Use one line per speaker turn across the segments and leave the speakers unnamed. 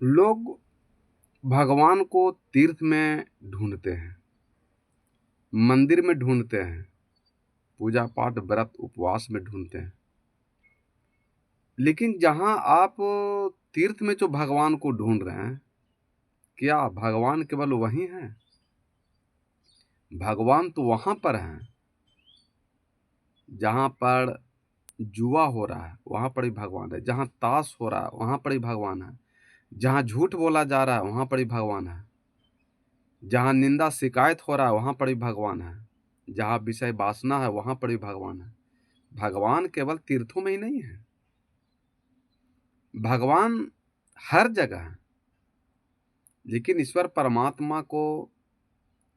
लोग भगवान को तीर्थ में ढूंढते हैं, मंदिर में ढूंढते हैं, पूजा पाठ व्रत उपवास में ढूंढते हैं। लेकिन जहां आप तीर्थ में जो भगवान को ढूंढ रहे हैं, क्या भगवान केवल वही हैं? भगवान तो वहां पर हैं जहां पर जुआ हो रहा है, वहां पर ही भगवान है। जहां ताश हो रहा है, वहां पर ही भगवान है। जहां झूठ बोला जा रहा है, वहां पर ही भगवान है। जहाँ निंदा शिकायत हो रहा है, वहाँ पर भी भगवान है। जहाँ विषय वासना है, वहाँ पर भी भगवान है। भगवान केवल तीर्थों में ही नहीं है, भगवान हर जगह है। लेकिन ईश्वर परमात्मा को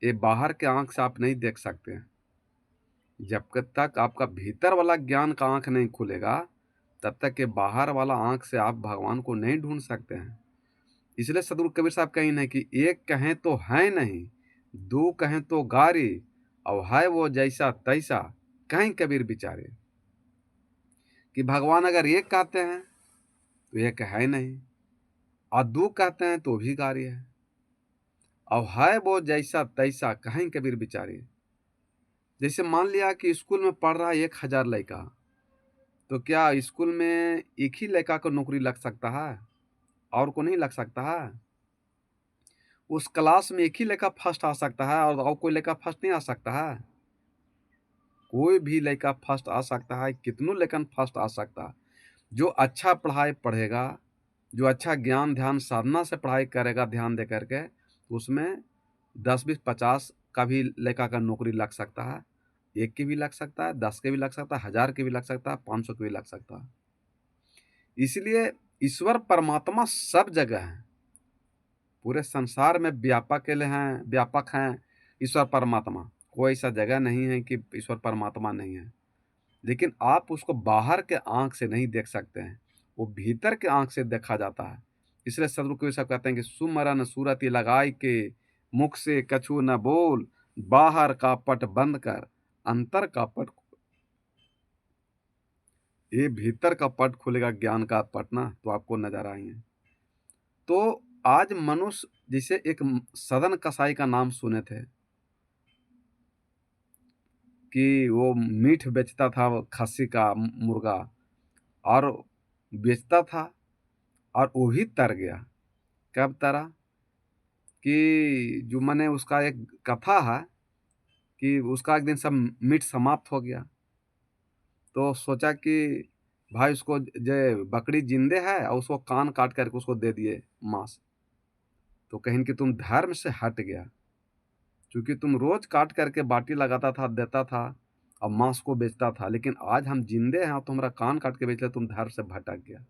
ये बाहर के आंख से आप नहीं देख सकते हैं। जब तक आपका भीतर वाला ज्ञान का आंख नहीं खुलेगा, तब तक ये बाहर वाला आंख से आप भगवान को नहीं ढूंढ सकते हैं। इसलिए सदगुरु कबीर साहब कहीं नहीं कि एक कहें तो है नहीं, दो कहें तो गारी, और है वो जैसा तैसा, कहीं कबीर बिचारे। कि भगवान अगर एक कहते हैं तो एक है नहीं, और दो कहते हैं तो भी गारी है, और है वो जैसा तैसा, कहीं कबीर बिचारे। जैसे मान लिया कि स्कूल में पढ़ रहा है 1,000 लड़का, तो क्या स्कूल में एक ही लड़का को नौकरी लग सकता है? और को नहीं लग सकता है? उस क्लास में एक ही लड़का फर्स्ट आ सकता है, और कोई लड़का फर्स्ट नहीं आ सकता है? कोई भी लड़का फर्स्ट आ सकता है, कितनों लेकिन फर्स्ट आ सकता है। जो अच्छा पढ़ाई पढ़ेगा, जो अच्छा ज्ञान ध्यान साधना से पढ़ाई करेगा ध्यान दे करके, तो उसमें 10 20 50 का भी लड़का का नौकरी लग सकता है। एक की भी लग सकता है, 10 के भी लग सकता है, 1000 के भी लग सकता है, 500 के भी लग सकता है। इसलिए ईश्वर परमात्मा सब जगह है, पूरे संसार में व्यापक हैं ईश्वर परमात्मा। कोई ऐसा जगह नहीं है कि ईश्वर परमात्मा नहीं है। लेकिन आप उसको बाहर के आंख से नहीं देख सकते हैं, वो भीतर के आंख से देखा जाता है। इसलिए सदगुरु कबीर साहब कहते हैं कि सुमरन सूरति लगाई के, मुख से कछु न बोल, बाहर का पट बंद कर, अंतर का पट। ये भीतर का पट खुलेगा, ज्ञान का पट ना, तो आपको नजर आएंगे। तो आज मनुष्य, जिसे एक सदन कसाई का नाम सुने थे कि वो मीट बेचता था, वो खस्सी का मुर्गा, और बेचता था, और वो भी तर गया। कब तरा? कि जो मैंने उसका एक कथा है कि उसका एक दिन सब मीट समाप्त हो गया, तो सोचा कि भाई उसको जो बकरी जिंदे है, और उसको कान काट करके उसको दे दिए मांस। तो कहीं कि तुम धर्म से हट गया, क्योंकि तुम रोज काट करके बाटी लगाता था, देता था, और मांस को बेचता था। लेकिन आज हम जिंदे हैं, तो हमारा कान काट के बेच लिया, तुम धर्म से भटक गया,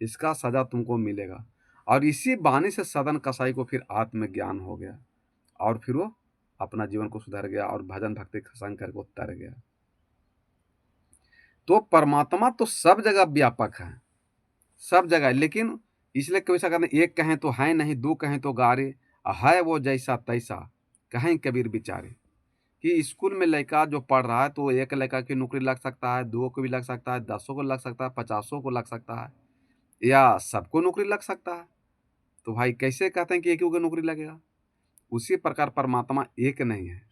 इसका सजा तुमको मिलेगा। और इसी बहाने से सदन कसाई को फिर आत्मज्ञान हो गया, और फिर वो अपना जीवन को सुधार गया, और भजन भक्ति संग करके उतर गया। तो परमात्मा तो सब जगह व्यापक है, सब जगह। लेकिन इसलिए कोई सा कहते एक कहें तो है नहीं, दो कहें तो गारे, है वो जैसा तैसा, कहें कबीर बिचारे। कि स्कूल में लड़का जो पढ़ रहा है, तो एक लड़का की नौकरी लग सकता है, दो को भी लग सकता है, 10 को लग सकता है, 50 को लग सकता है, या सबको नौकरी लग सकता है। तो भाई कैसे कहते हैं कि एक ही को नौकरी लगेगा? उसी प्रकार परमात्मा एक नहीं है,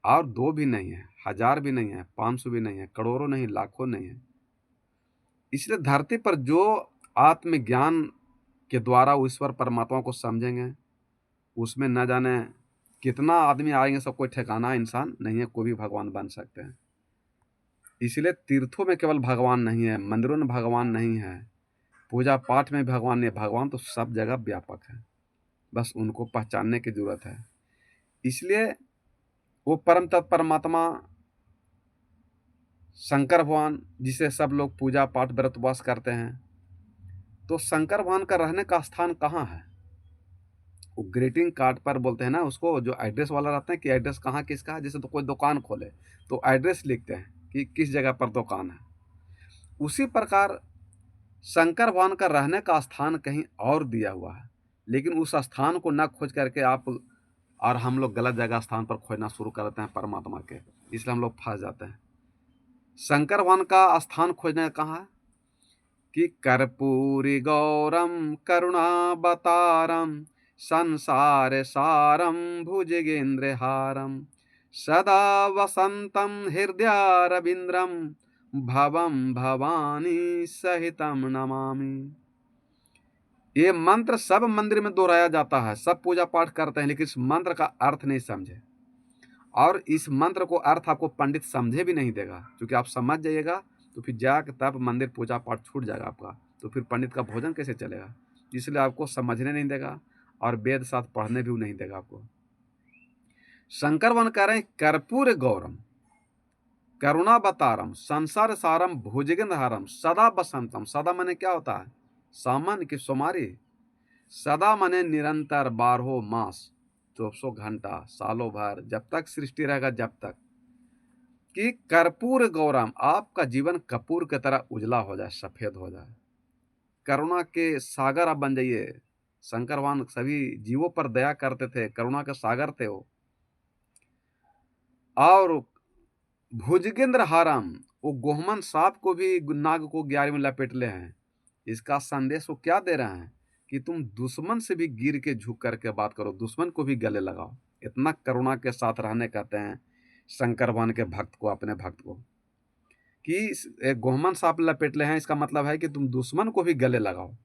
और दो भी नहीं है, 1000 भी नहीं है, 500 भी नहीं है, करोड़ों नहीं, लाखों नहीं है। इसलिए धरती पर जो आत्मज्ञान के द्वारा ईश्वर परमात्मा को समझेंगे, उसमें न जाने कितना आदमी आएंगे, सब कोई ठिकाना इंसान नहीं है, कोई भी भगवान बन सकते हैं। इसलिए तीर्थों में केवल भगवान नहीं है, मंदिरों में भगवान नहीं है, पूजा पाठ में भगवान नहीं है। भगवान तो सब जगह व्यापक है, बस उनको पहचानने की जरूरत है। इसलिए वो परम तत्परमात्मा शंकर भगवान, जिसे सब लोग पूजा पाठ व्रत उपवास करते हैं, तो शंकर भगवान का रहने का स्थान कहाँ है? वो ग्रीटिंग कार्ड पर बोलते हैं ना उसको, जो एड्रेस वाला रहता है कि एड्रेस कहाँ किसका है। जैसे तो कोई दुकान खोले तो एड्रेस लिखते हैं कि किस जगह पर दुकान है। उसी प्रकार शंकर भगवान का रहने का स्थान कहीं और दिया हुआ है, लेकिन उस स्थान को न खोज करके आप और हम लोग गलत जगह स्थान पर खोजना शुरू कर देते हैं परमात्मा के, इसलिए हम लोग फंस जाते हैं। शंकर भगवान का स्थान खोजने का कहाँ है? कि कर्पूरी गौरम करुणावतारम संसार सारम भुजगेंद्रहारम सदा वसंतम हृदयारविंद्रम भवम भवानी सहितम नमामि। ये मंत्र सब मंदिर में दोहराया जाता है, सब पूजा पाठ करते हैं, लेकिन इस मंत्र का अर्थ नहीं समझे, और इस मंत्र को अर्थ आपको पंडित समझे भी नहीं देगा, क्योंकि आप समझ जाइएगा तो फिर जाकर तब मंदिर पूजा पाठ छूट जाएगा आपका, तो फिर पंडित का भोजन कैसे चलेगा। इसलिए आपको समझने नहीं देगा और वेद साथ पढ़ने भी नहीं देगा आपको। शंकर वन कह रहे हैं कर्पूर गौरम करुणावतारम संसार सारम भुजगेंद्रहारम सदा बसंतम। सदा माने क्या होता है, सामान्य की सोमारी। सदा माने निरंतर, 12 मास, 24 घंटा, सालों भर, जब तक सृष्टि रहेगा, जब तक कि कर्पूर गौरम, आपका जीवन कपूर की तरह उजला हो जाए, सफेद हो जाए। करुणा के सागर आप बन जाइए। शंकर भगवान सभी जीवों पर दया करते थे, करुणा के सागर थे वो। और भुजगेंद्र हारम, वो गोहमन सांप को भी नाग को 11 में लपेट ले हैं। इसका संदेश वो क्या दे रहे हैं कि तुम दुश्मन से भी गिर के झुक करके बात करो, दुश्मन को भी गले लगाओ। इतना करुणा के साथ रहने कहते हैं शंकर भगवान के भक्त को, अपने भक्त को, कि एक गोहमन सांप लपेट ले हैं, इसका मतलब है कि तुम दुश्मन को भी गले लगाओ।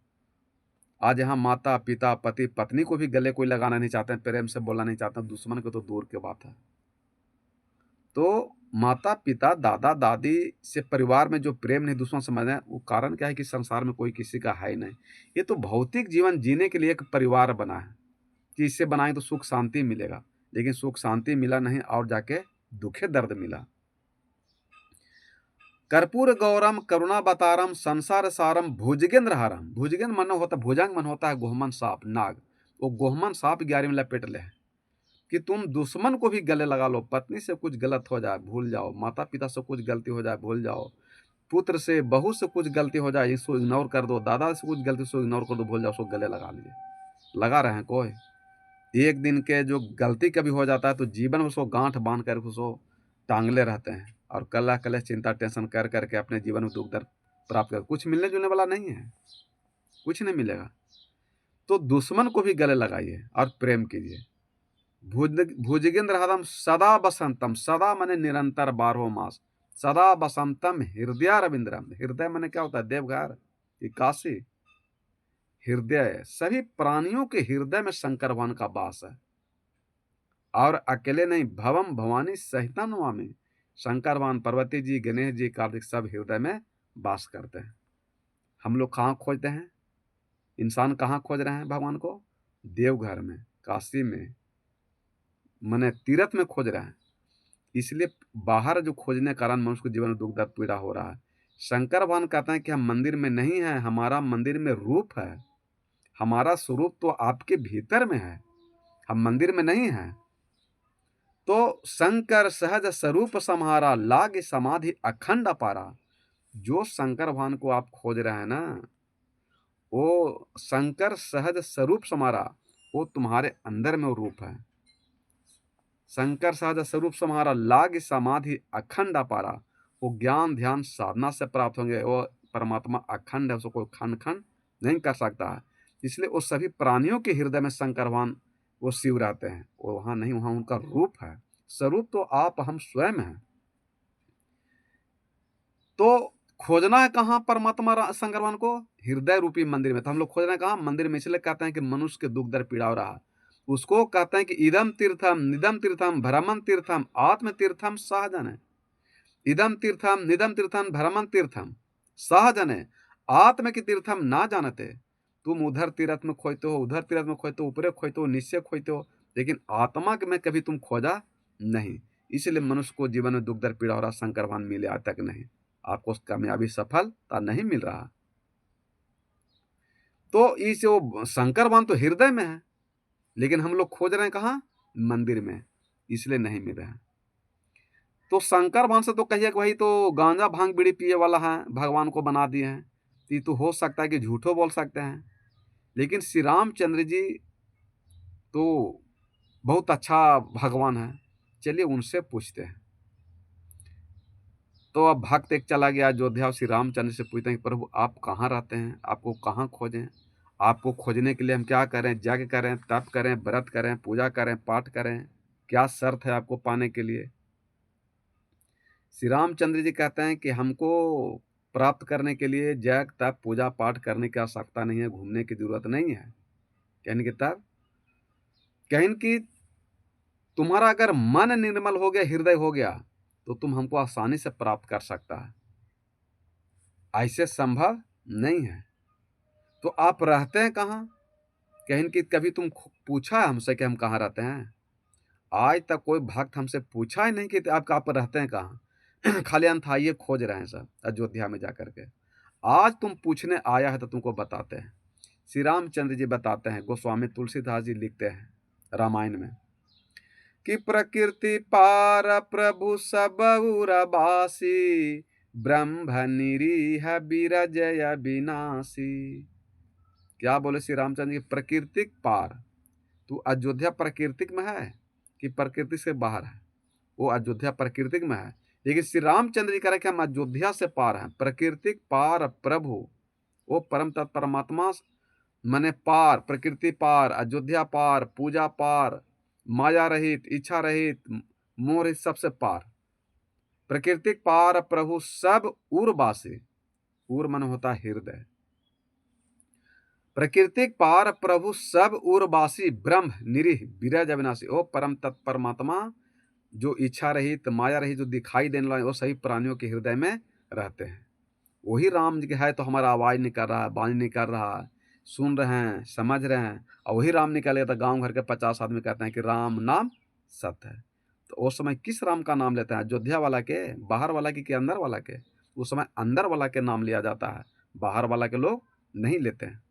आज यहाँ माता पिता पति पत्नी को भी गले कोई लगाना नहीं चाहते हैं, प्रेम से बोलना नहीं चाहते हैं, दुश्मन को तो दूर की बात है। तो माता पिता दादा दादी से परिवार में जो प्रेम नहीं, दुश्मन समझ है, वो कारण क्या है कि संसार में कोई किसी का है ही नहीं। ये तो भौतिक जीवन जीने के लिए एक परिवार बना है कि इससे बनाए तो सुख शांति मिलेगा, लेकिन सुख शांति मिला नहीं और जाके दुखे दर्द मिला। कर्पूर गौरम करुणावतारम संसार सारम भुजगेंद्रहारम। भुजगेंद्र मन होता, भुजंग मन होता है गोहमन सांप, नाग। वो गोहमन सांप 11 में लपेट ले कि तुम दुश्मन को भी गले लगा लो। पत्नी से कुछ गलत हो जाए भूल जाओ, माता पिता से कुछ गलती हो जाए भूल जाओ, पुत्र से बहू से कुछ गलती हो जाए इसको इग्नोर कर दो, दादा से कुछ गलती से इग्नोर कर दो, भूल जाओ, उसको गले लगा लीजिए। लगा रहे हैं कोई एक दिन के जो गलती कभी हो जाता है तो जीवन में उसको गांठ बांध कर उसको टांगले रहते हैं, और कला कले चिंता टेंशन कर करके अपने जीवन में दुख दर्द प्राप्त कर, कुछ मिलने जुलने वाला नहीं है, कुछ नहीं मिलेगा। तो दुश्मन को भी गले लगाइए और प्रेम कीजिए। भुजगेंद्र हरम सदा बसंतम, सदा माने निरंतर, 12 मास, सदा बसंतम हृदय रविंद्रम। हृदय माने क्या होता है, देवघर की काशी। हृदय, सभी प्राणियों के हृदय में शंकर भगवान का वास है, और अकेले नहीं, भवम भवानी सहिता नमामि। शंकर भगवान, पार्वती जी, गणेश जी, कार्तिक सब हृदय में वास करते हैं। हम लोग कहाँ खोजते हैं, इंसान कहाँ खोज रहे हैं भगवान को, देवघर में, काशी में, मने तीर्थ में खोज रहे हैं। इसलिए बाहर जो खोजने के कारण मनुष्य को जीवन में दुख दर्द पीड़ा हो रहा है। शंकर भगवान कहते हैं कि हम मंदिर में नहीं है, हमारा मंदिर में रूप है, हमारा स्वरूप तो आपके भीतर में है, हम मंदिर में नहीं है। तो शंकर सहज स्वरूप सम्हारा, लाग समाधि अखंड अपारा। जो शंकर भगवान को आप खोज रहे हैं ना, वो शंकर सहज स्वरूप समारा, वो तुम्हारे अंदर में वो रूप है। शंकर सहज स्वरूप सम्हारा, लाग समाधि अखंड अपारा। वो ज्ञान ध्यान साधना से प्राप्त होंगे, वो परमात्मा अखंड है, उसको कोई खंड खंड नहीं कर सकता है। इसलिए वो सभी प्राणियों के हृदय में शंकर भगवान वो शिव रहते हैं, वो वहाँ नहीं, वहाँ उनका रूप है। स्वरूप तो आप हम स्वयं हैं। तो खोजना है कहाँ परमात्मा शंकर भगवान को, हृदय रूपी मंदिर में। तो हम लोग खोज रहे हैं कहाँ, मंदिर में। इसलिए कहते हैं कि मनुष्य के दुख दर्द पीड़ा हो रहा है, उसको कहते हैं कि इदम तीर्थम निदम तीर्थम भ्रमण तीर्थम आत्म तीर्थम सहजन है। इदम तीर्थम निदम तीर्थम भ्रमण तीर्थम सहजन है, आत्म की तीर्थम ना जानते। तुम उधर तीर्थ में खोजते हो, उधर तीर्थ में खोजते हो, ऊपरे खोजते हो, नीचे खोजते हो, लेकिन आत्मा में कभी तुम खोजा नहीं। इसलिए मनुष्य को जीवन में दुख दर्द पीड़ा हो रहा, शंकर भगवान मिले आज तक नहीं, आपको कामयाबी सफलता नहीं मिल रहा। तो इस वो शंकर भगवान तो हृदय में है, लेकिन हम लोग खोज रहे हैं कहाँ, मंदिर में, इसलिए नहीं मिल रहा है। तो शंकर भगवान से तो कहिए कि भाई तो गांजा भांग बीड़ी पिए वाला है, भगवान को बना दिए हैं, तो ये तो हो सकता है कि झूठो बोल सकते हैं। लेकिन श्री रामचंद्र जी तो बहुत अच्छा भगवान है, चलिए उनसे पूछते हैं। तो अब भक्त एक चला गया अयोध्या, श्री रामचंद्र से पूछते हैं कि प्रभु आप कहाँ रहते हैं, आपको कहाँ खोजें, आपको खोजने के लिए हम क्या करें, यज्ञ करें, तप करें, व्रत करें, पूजा करें, पाठ करें, क्या शर्त है आपको पाने के लिए। श्री रामचंद्र जी कहते हैं कि हमको प्राप्त करने के लिए यज्ञ तप पूजा पाठ करने की आवश्यकता नहीं है, घूमने की जरूरत नहीं है। कहने के तब कहन कि तुम्हारा अगर मन निर्मल हो गया, हृदय हो गया, तो तुम हमको आसानी से प्राप्त कर सकता है, ऐसे संभव नहीं है। तो आप रहते हैं कहाँ? कहन कि कभी तुम पूछा है हमसे कि हम कहाँ रहते हैं? आज तक कोई भक्त हमसे पूछा ही नहीं कि आप रहते हैं कहाँ। खाली अंथाइये खोज रहे हैं सब अयोध्या में जाकर के। आज तुम पूछने आया है तो तुमको बताते हैं। श्री रामचंद्र जी बताते हैं, गोस्वामी तुलसीदास जी लिखते हैं रामायण में कि प्रकृति पार प्रभु सब उरबासी, ब्रह्म निरीह बिरजय विनाशी। क्या बोले श्री रामचंद्र जी? प्रकृतिक पार। तू अयोध्या प्रकृतिक में है कि प्रकृति से बाहर है? वो अयोध्या प्रकृतिक में है, लेकिन श्री रामचंद्र जी कह रहे कि हम अयोध्या से पार हैं। प्रकृतिक पार प्रभु, वो परम तत्परमात्मा मने पार, प्रकृति पार, अयोध्या पार, पूजा पार, माया रहित, इच्छा रहित, मोह रहित, सबसे पार। प्रकृतिक पार प्रभु सब उर्वासी, उर मन होता हृदय। प्रकृतिक पार प्रभु सब उर्वासी, ब्रह्म निरीह बिरज अविनाशी। ओ परम तत्परमात्मा जो इच्छा रहित, माया रहित, जो दिखाई देने वाले, वो सही प्राणियों के हृदय में रहते हैं। वही राम जी है तो हमारा आवाज निकल रहा है, वाणी निकल रहा है, सुन रहे हैं, समझ रहे हैं। और वही राम निकलेगा तो गांव घर के 50 आदमी कहते हैं कि राम नाम सत्य है। तो उस समय किस राम का नाम लेते हैं? अयोध्या वाला के, बाहर वाला के, अंदर वाला के? उस समय अंदर वाला के नाम लिया जाता है, बाहर वाला के लोग नहीं लेते हैं।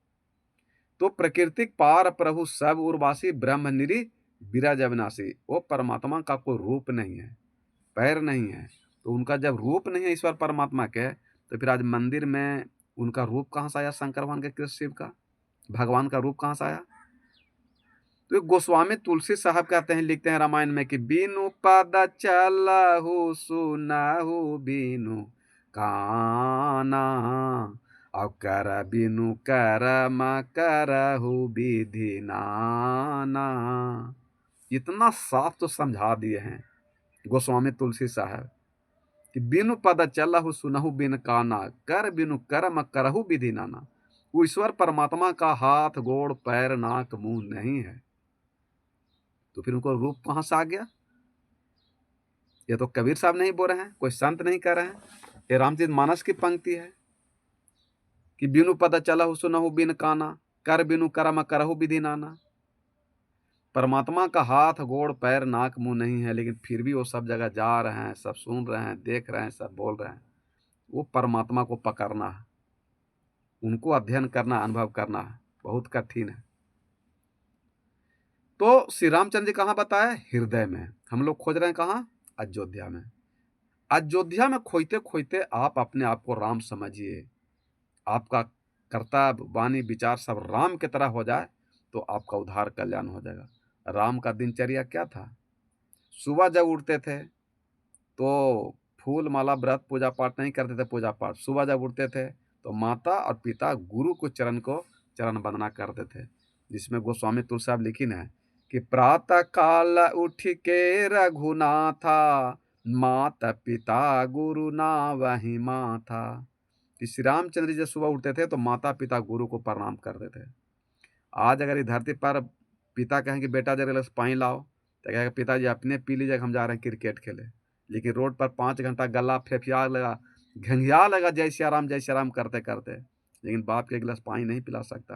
तो प्रकृतिक पार प्रभु सब उर्वासी, ब्रह्म निरी बिरज अविनाशी। वो परमात्मा का कोई रूप नहीं है, पैर नहीं है। तो उनका जब रूप नहीं है ईश्वर परमात्मा के, तो फिर आज मंदिर में उनका रूप कहाँ से आया? शंकर भगवान के, कृष्ण शिव का, भगवान का रूप कहाँ से आया? तो गोस्वामी तुलसी साहब कहते हैं, लिखते हैं रामायण में कि बीनु पद चलहु सुनहु बीनु काना, और कर बिनु करम करहु विधि नाना। इतना साफ तो समझा दिए हैं गोस्वामी तुलसी साहब कि बिनु पद चलहु सुनहु बिन काना, कर बिनु कर्म करहु विधि नाना। वो ईश्वर परमात्मा का हाथ गोड़ पैर नाक मुंह नहीं है, तो फिर उनको रूप कहां से आ गया? ये तो कबीर साहब नहीं बोल रहे हैं, कोई संत नहीं कह रहे हैं, ये रामचरित मानस की पंक्ति है कि बिनु पद चलहु सुनहु बिन काना, कर बिनु कर्म करहु विधि नाना। परमात्मा का हाथ गोड़ पैर नाक मुंह नहीं है, लेकिन फिर भी वो सब जगह जा रहे हैं, सब सुन रहे हैं, देख रहे हैं, सब बोल रहे हैं। वो परमात्मा को पकड़ना है, उनको अध्ययन करना, अनुभव करना है, बहुत कठिन है। तो श्री रामचंद्र जी कहाँ बताए? हृदय में। हम लोग खोज रहे हैं कहाँ? अयोध्या में। अयोध्या में खोजते खोजते आप अपने आप को राम समझिए, आपका कर्तव्य वाणी विचार सब राम की तरह हो जाए तो आपका उद्धार कल्याण हो जाएगा। राम का दिनचर्या क्या था? सुबह जब उठते थे तो फूल माला व्रत पूजा पाठ नहीं करते थे। पूजा पाठ सुबह जब उठते थे तो माता और पिता गुरु को चरण वंदना करते थे, जिसमें गोस्वामी तुलसी साहब लिखी है कि प्रातः काल उठ के रघुनाथा, माता पिता गुरु ना वही माथा। कि श्री रामचंद्र जी जब सुबह उठते थे तो माता पिता गुरु को प्रणाम करते थे। आज अगर इस धरती पर पिता कहें कि बेटा जरा गिलास पानी लाओ, तो कहेगा पिताजी अपने पी लीजिए, हम जा रहे हैं क्रिकेट खेले। लेकिन रोड पर 5 घंटा गला फेफिया लगा, घंघिया लगा जय श्री राम करते करते, लेकिन बाप के गिलास पानी नहीं पिला सकता।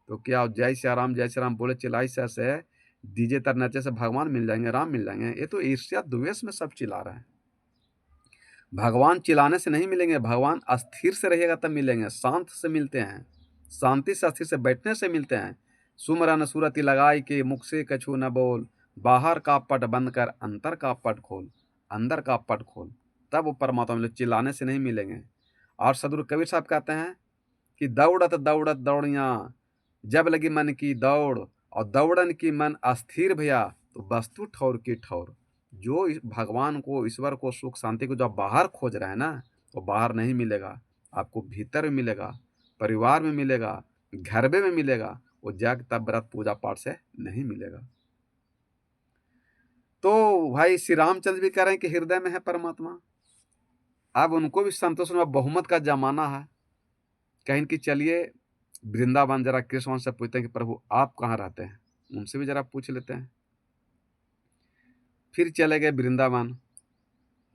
तो क्या जय श्री राम बोले चिल्लाई से डीजे तर नचे से भगवान मिल जाएंगे, राम मिल जाएंगे? ये तो ईर्ष्या द्वेष में सब चिल्ला रहे हैं। भगवान चिल्लाने से नहीं मिलेंगे, भगवान अस्थिर से रहिएगा तब मिलेंगे, शांत से मिलते हैं, शांति से अस्थिर से बैठने से मिलते हैं। सुमरन सूरति लगाई के मुख से कछु न बोल, बाहर का पट बंद कर अंतर का पट खोल, अंदर का पट खोल, तब वो परमात्मा मिले, चिल्लाने से नहीं मिलेंगे। और सदगुरु कबीर साहब कहते हैं कि दौड़त दौड़त दौड़ियाँ, जब लगी मन की दौड़, और दौड़न की मन अस्थिर भैया, तो वस्तु ठौर की ठौर। जो भगवान को, ईश्वर को, सुख शांति को जो आप बाहर खोज रहे हैं ना, वो बाहर नहीं मिलेगा, आपको भीतर में मिलेगा, परिवार में मिलेगा, घर में मिलेगा। वो जग तप व्रत पूजा पाठ से नहीं मिलेगा। तो भाई श्री रामचंद्र भी कह रहे हैं कि हृदय में है परमात्मा। अब उनको भी संतोष में बहुमत का जमाना है। कहीं कि चलिए वृंदावन जरा कृष्ण से पूछते हैं कि प्रभु आप कहाँ रहते हैं, उनसे भी जरा पूछ लेते हैं। फिर चले गए वृंदावन,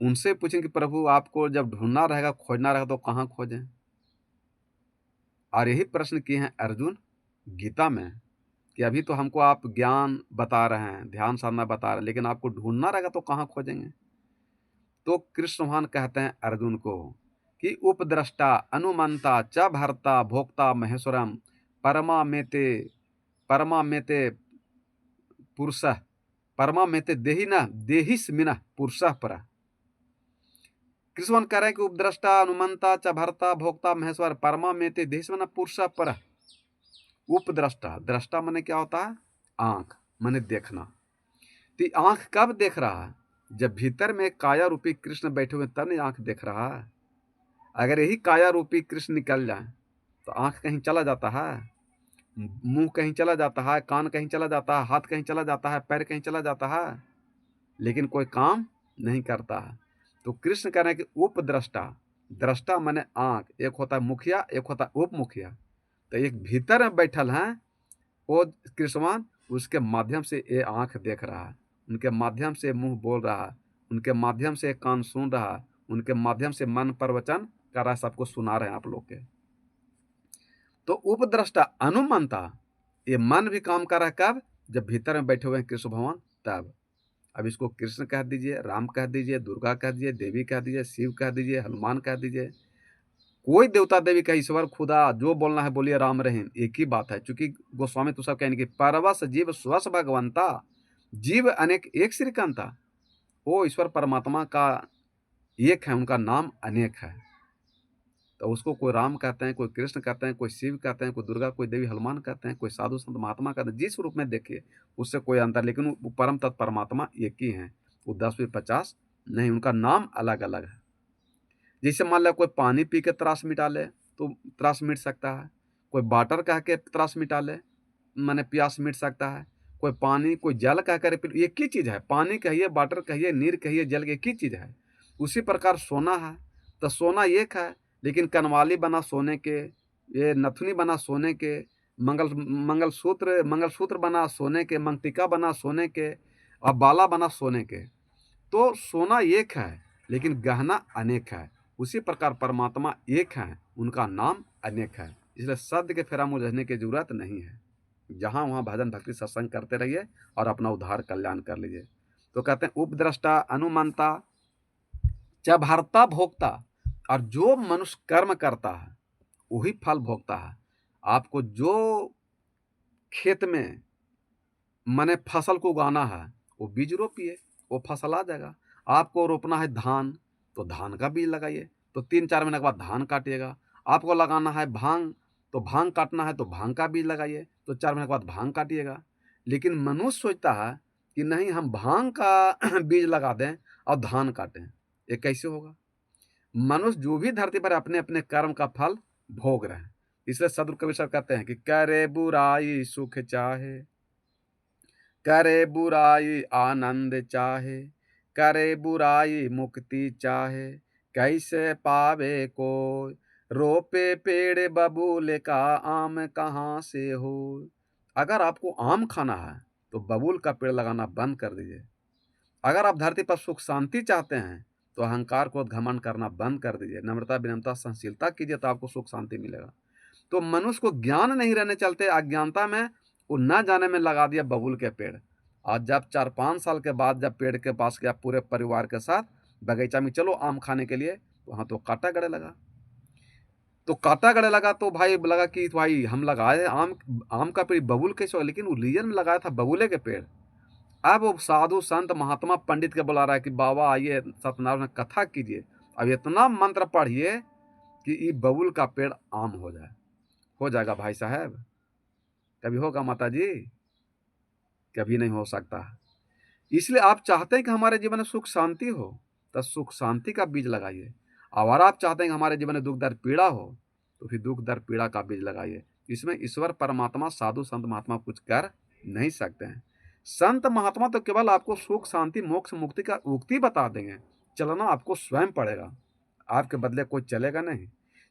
उनसे पूछें कि प्रभु आपको जब ढूंढना रहेगा, खोजना रहेगा तो कहाँ खोजें। और यही प्रश्न किए हैं अर्जुन गीता में कि अभी तो हमको आप ज्ञान बता रहे हैं, ध्यान साधना बता रहे हैं, लेकिन आपको ढूंढना रहेगा तो कहाँ खोजेंगे। तो कृष्ण भगवान कहते हैं अर्जुन को कि उपद्रष्टा अनुमंता च भर्ता भोक्ता महेश्वरम परमा मेते पुरुष परमा मेते देहि न देहिस्मिन पुरुष पर। कृष्ण कह रहे हैं कि उपद्रष्टा अनुमंता च भर्ता भोक्ता महेश्वर परमा मेते देहिस्मिन पुरुष पर। उपद्रष्टा, दृष्टा माने क्या होता है, आंख, माने देखना। तो आंख कब देख रहा है, जब भीतर में काया रूपी कृष्ण बैठे हुए तब नहीं आंख देख रहा है। अगर यही काया रूपी कृष्ण निकल जाए तो आंख कहीं चला जाता है, मुंह कहीं चला जाता है, कान कहीं चला जाता है, हाथ कहीं चला जाता है, पैर कहीं चला जाता है, लेकिन कोई काम नहीं करता है। तो कृष्ण कह रहे हैं कि उपद्रष्टा, दृष्टा माने आंख, एक होता है मुखिया, एक होता है उप मुखिया। तो एक भीतर में बैठल है वो कृष्णवान, उसके माध्यम से ये आंख देख रहा है, उनके माध्यम से मुंह बोल रहा है, उनके माध्यम से कान सुन रहा है, उनके माध्यम से मन प्रवचन कर रहा है, सबको सुना रहे हैं आप लोग के। तो उपद्रष्टा अनुमंता, ये मन भी काम कर रहा है कब, जब भीतर में बैठे हुए हैं कृष्ण भगवान तब। अब इसको कृष्ण कह दीजिए, राम कह दीजिए, दुर्गा कह दीजिए, देवी कह दीजिए, शिव कह दीजिए, हनुमान कह दीजिए, कोई देवता देवी का, ईश्वर खुदा, जो बोलना है बोलिए, राम रहीम, एक ही बात है। चूंकि गोस्वामी तो सब कहने की परवश जीव स्वस भगवंता, जीव अनेक एक श्रीकांता। वो ईश्वर परमात्मा का एक है, उनका नाम अनेक है। तो उसको कोई राम कहते हैं, कोई कृष्ण कहते हैं, कोई शिव कहते हैं, कोई दुर्गा, कोई देवी, हनुमान कहते हैं, कोई साधु संत महात्मा कहते हैं, जिस रूप में देखिए उससे कोई अंतर, लेकिन वो परम तत् परमात्मा एक ही है। वो 10-50 नहीं, उनका नाम अलग अलग है। जैसे मान लो कोई पानी पी के त्रास मिटा ले तो त्रास मिट सकता है, कोई वाटर कह के त्रास मिटा ले माने प्यास मिट सकता है, कोई पानी, कोई जल कह कर, एक ही चीज़ है, पानी कहिए, वाटर कहिए, नीर कहिए, जल, एक ही चीज़ है। उसी प्रकार सोना है, तो सोना एक है, लेकिन कनवाली बना सोने के, ये नथुनी बना सोने के, मंगलसूत्र बना सोने के, मंगटिका बना सोने के, और बाला बना सोने के। तो सोना एक है लेकिन गहना अनेक है। उसी प्रकार परमात्मा एक है, उनका नाम अनेक है। इसलिए शब्द के फेरा में उलझने की जरूरत नहीं है। जहाँ वहाँ भजन भक्ति सत्संग करते रहिए और अपना उद्धार कल्याण कर लीजिए। तो कहते हैं उपद्रष्टा अनुमंता च भर्ता भोक्ता, और जो मनुष्य कर्म करता है वही फल भोगता है। आपको जो खेत में माने फसल को उगाना है वो बीज रोपिए, वो फसल आ जाएगा। आपको रोपना है धान, तो धान का बीज लगाइए, तो 3-4 महीने के बाद धान काटिएगा। आपको लगाना है भांग, तो भांग काटना है तो भांग का बीज लगाइए, तो 4 महीने के बाद भांग काटिएगा। लेकिन मनुष्य सोचता है कि नहीं, हम भांग का बीज लगा दें और धान काटें, ये कैसे होगा। मनुष्य जो भी धरती पर अपने अपने कर्म का फल भोग रहे हैं। इसलिए सदगुरु कबीर साहब कहते हैं कि करे बुराई सुख चाहे, करे बुराई आनंद चाहे, करे बुराई मुक्ति चाहे, कैसे पावे कोई, रोपे पेड़ बबूल का आम कहाँ से हो। अगर आपको आम खाना है तो बबूल का पेड़ लगाना बंद कर दीजिए। अगर आप धरती पर सुख शांति चाहते हैं तो अहंकार को घमंड करना बंद कर दीजिए, नम्रता विनम्रता सहनशीलता कीजिए, तो आपको सुख शांति मिलेगा। तो मनुष्य को ज्ञान नहीं रहने चलते अज्ञानता में वो न जाने में लगा दिया बबूल के पेड़। और जब 4-5 साल के बाद जब पेड़ के पास गया पूरे परिवार के साथ बगीचा में, चलो आम खाने के लिए, वहाँ तो कांटा गड़े लगा। तो कांटा गड़े लगा तो भाई लगा कि भाई हम लगाए आम का पेड़, बबूल कैसे होगा, लेकिन वो रीजन में लगाया था बबूले के पेड़। अब वो साधु संत महात्मा पंडित के बुला रहा है कि बाबा आइए सत्यनारायण कथा कीजिए, अब इतना मंत्र पढ़िए कि ये बबूल का पेड़ आम हो जाए। हो जाएगा भाई साहब? कभी होगा माता जी? कभी नहीं हो सकता। इसलिए आप चाहते हैं कि हमारे जीवन में सुख शांति हो, तो सुख शांति का बीज लगाइए। और आप चाहते हैं कि हमारे जीवन में दुख दर्द पीड़ा हो, तो फिर दुख दर्द पीड़ा का बीज लगाइए। इसमें ईश्वर परमात्मा साधु संत महात्मा कुछ कर नहीं सकते हैं। संत महात्मा तो केवल आपको सुख शांति मोक्ष मुक्ति का उक्ति बता देंगे, चलना आपको स्वयं पड़ेगा, आपके बदले कोई चलेगा नहीं।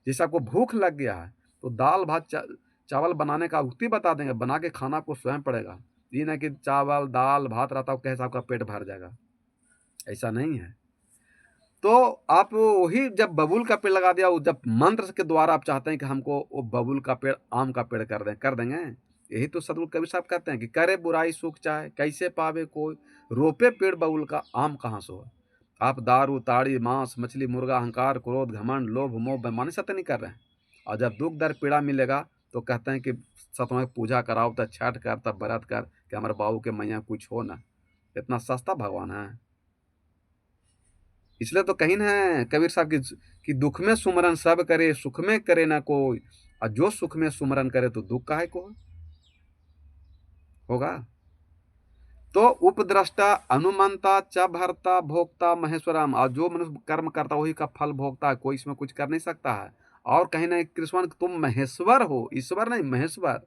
जैसे आपको भूख लग गया है तो दाल भात चावल बनाने का उक्ति बता देंगे, बना के खाना आपको स्वयं पड़ेगा। ये ना कि चावल दाल भात रहता हो कैसे आपका पेट भर जाएगा, ऐसा नहीं है। तो आप वही जब बबूल का पेड़ लगा दिया, वो जब मंत्र के द्वारा आप चाहते हैं कि हमको वो बबूल का पेड़ आम का पेड़ कर देंगे। यही तो सदगुरु कबीर साहब कहते हैं कि करे बुराई सुख चाहे कैसे पावे कोई, रोपे पेड़ बबूल का आम कहाँ सो। आप दारू ताड़ी मांस मछली मुर्गा अहंकार क्रोध घमंड लोभ मोह बेईमानी सत्य नहीं कर रहे हैं। और जब दुख दर्द पीड़ा मिलेगा तो कहते हैं कि सतमा पूजा कराओ, तब छठ कर, तब व्रत कर कि हमारे बाबू के मैया कुछ हो ना। इतना सस्ता भगवान है। इसलिए तो कहीं ना है कबीर साहब कि दुख में सुमरन सब करे सुख में करे ना कोई, और जो सुख में सुमरन करे तो दुख काहे को होगा। तो उपद्रष्टा अनुमंता च भरता भोक्ता महेश्वरम, और जो मनुष्य कर्म करता वही का फल भोगता है, कोई इसमें कुछ कर नहीं सकता है। और कहीं ना कृष्ण तुम महेश्वर हो, ईश्वर नहीं महेश्वर,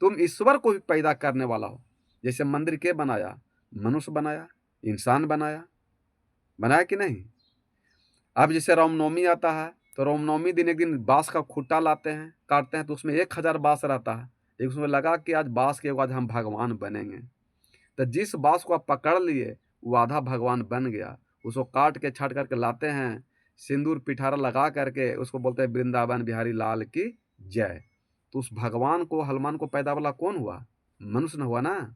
तुम ईश्वर को भी पैदा करने वाला हो। जैसे मंदिर के बनाया, मनुष्य बनाया, इंसान बनाया, बनाया कि नहीं। अब जैसे रामनवमी आता है तो रामनवमी दिन एक दिन बांस का खुट्टा लाते हैं काटते हैं, तो उसमें 1000 बांस रहता है। एक उसमें लगा कि आज बांस के बाद हम भगवान बनेंगे। तो जिस बांस को आप पकड़ लिए वो आधा भगवान बन गया। उसको काट के छाट करके लाते हैं, सिंदूर पिठारा लगा करके उसको बोलते हैं वृंदावन बिहारी लाल की जय। तो उस भगवान को हनुमान को पैदा वाला कौन हुआ, मनुष्य न हुआ ना।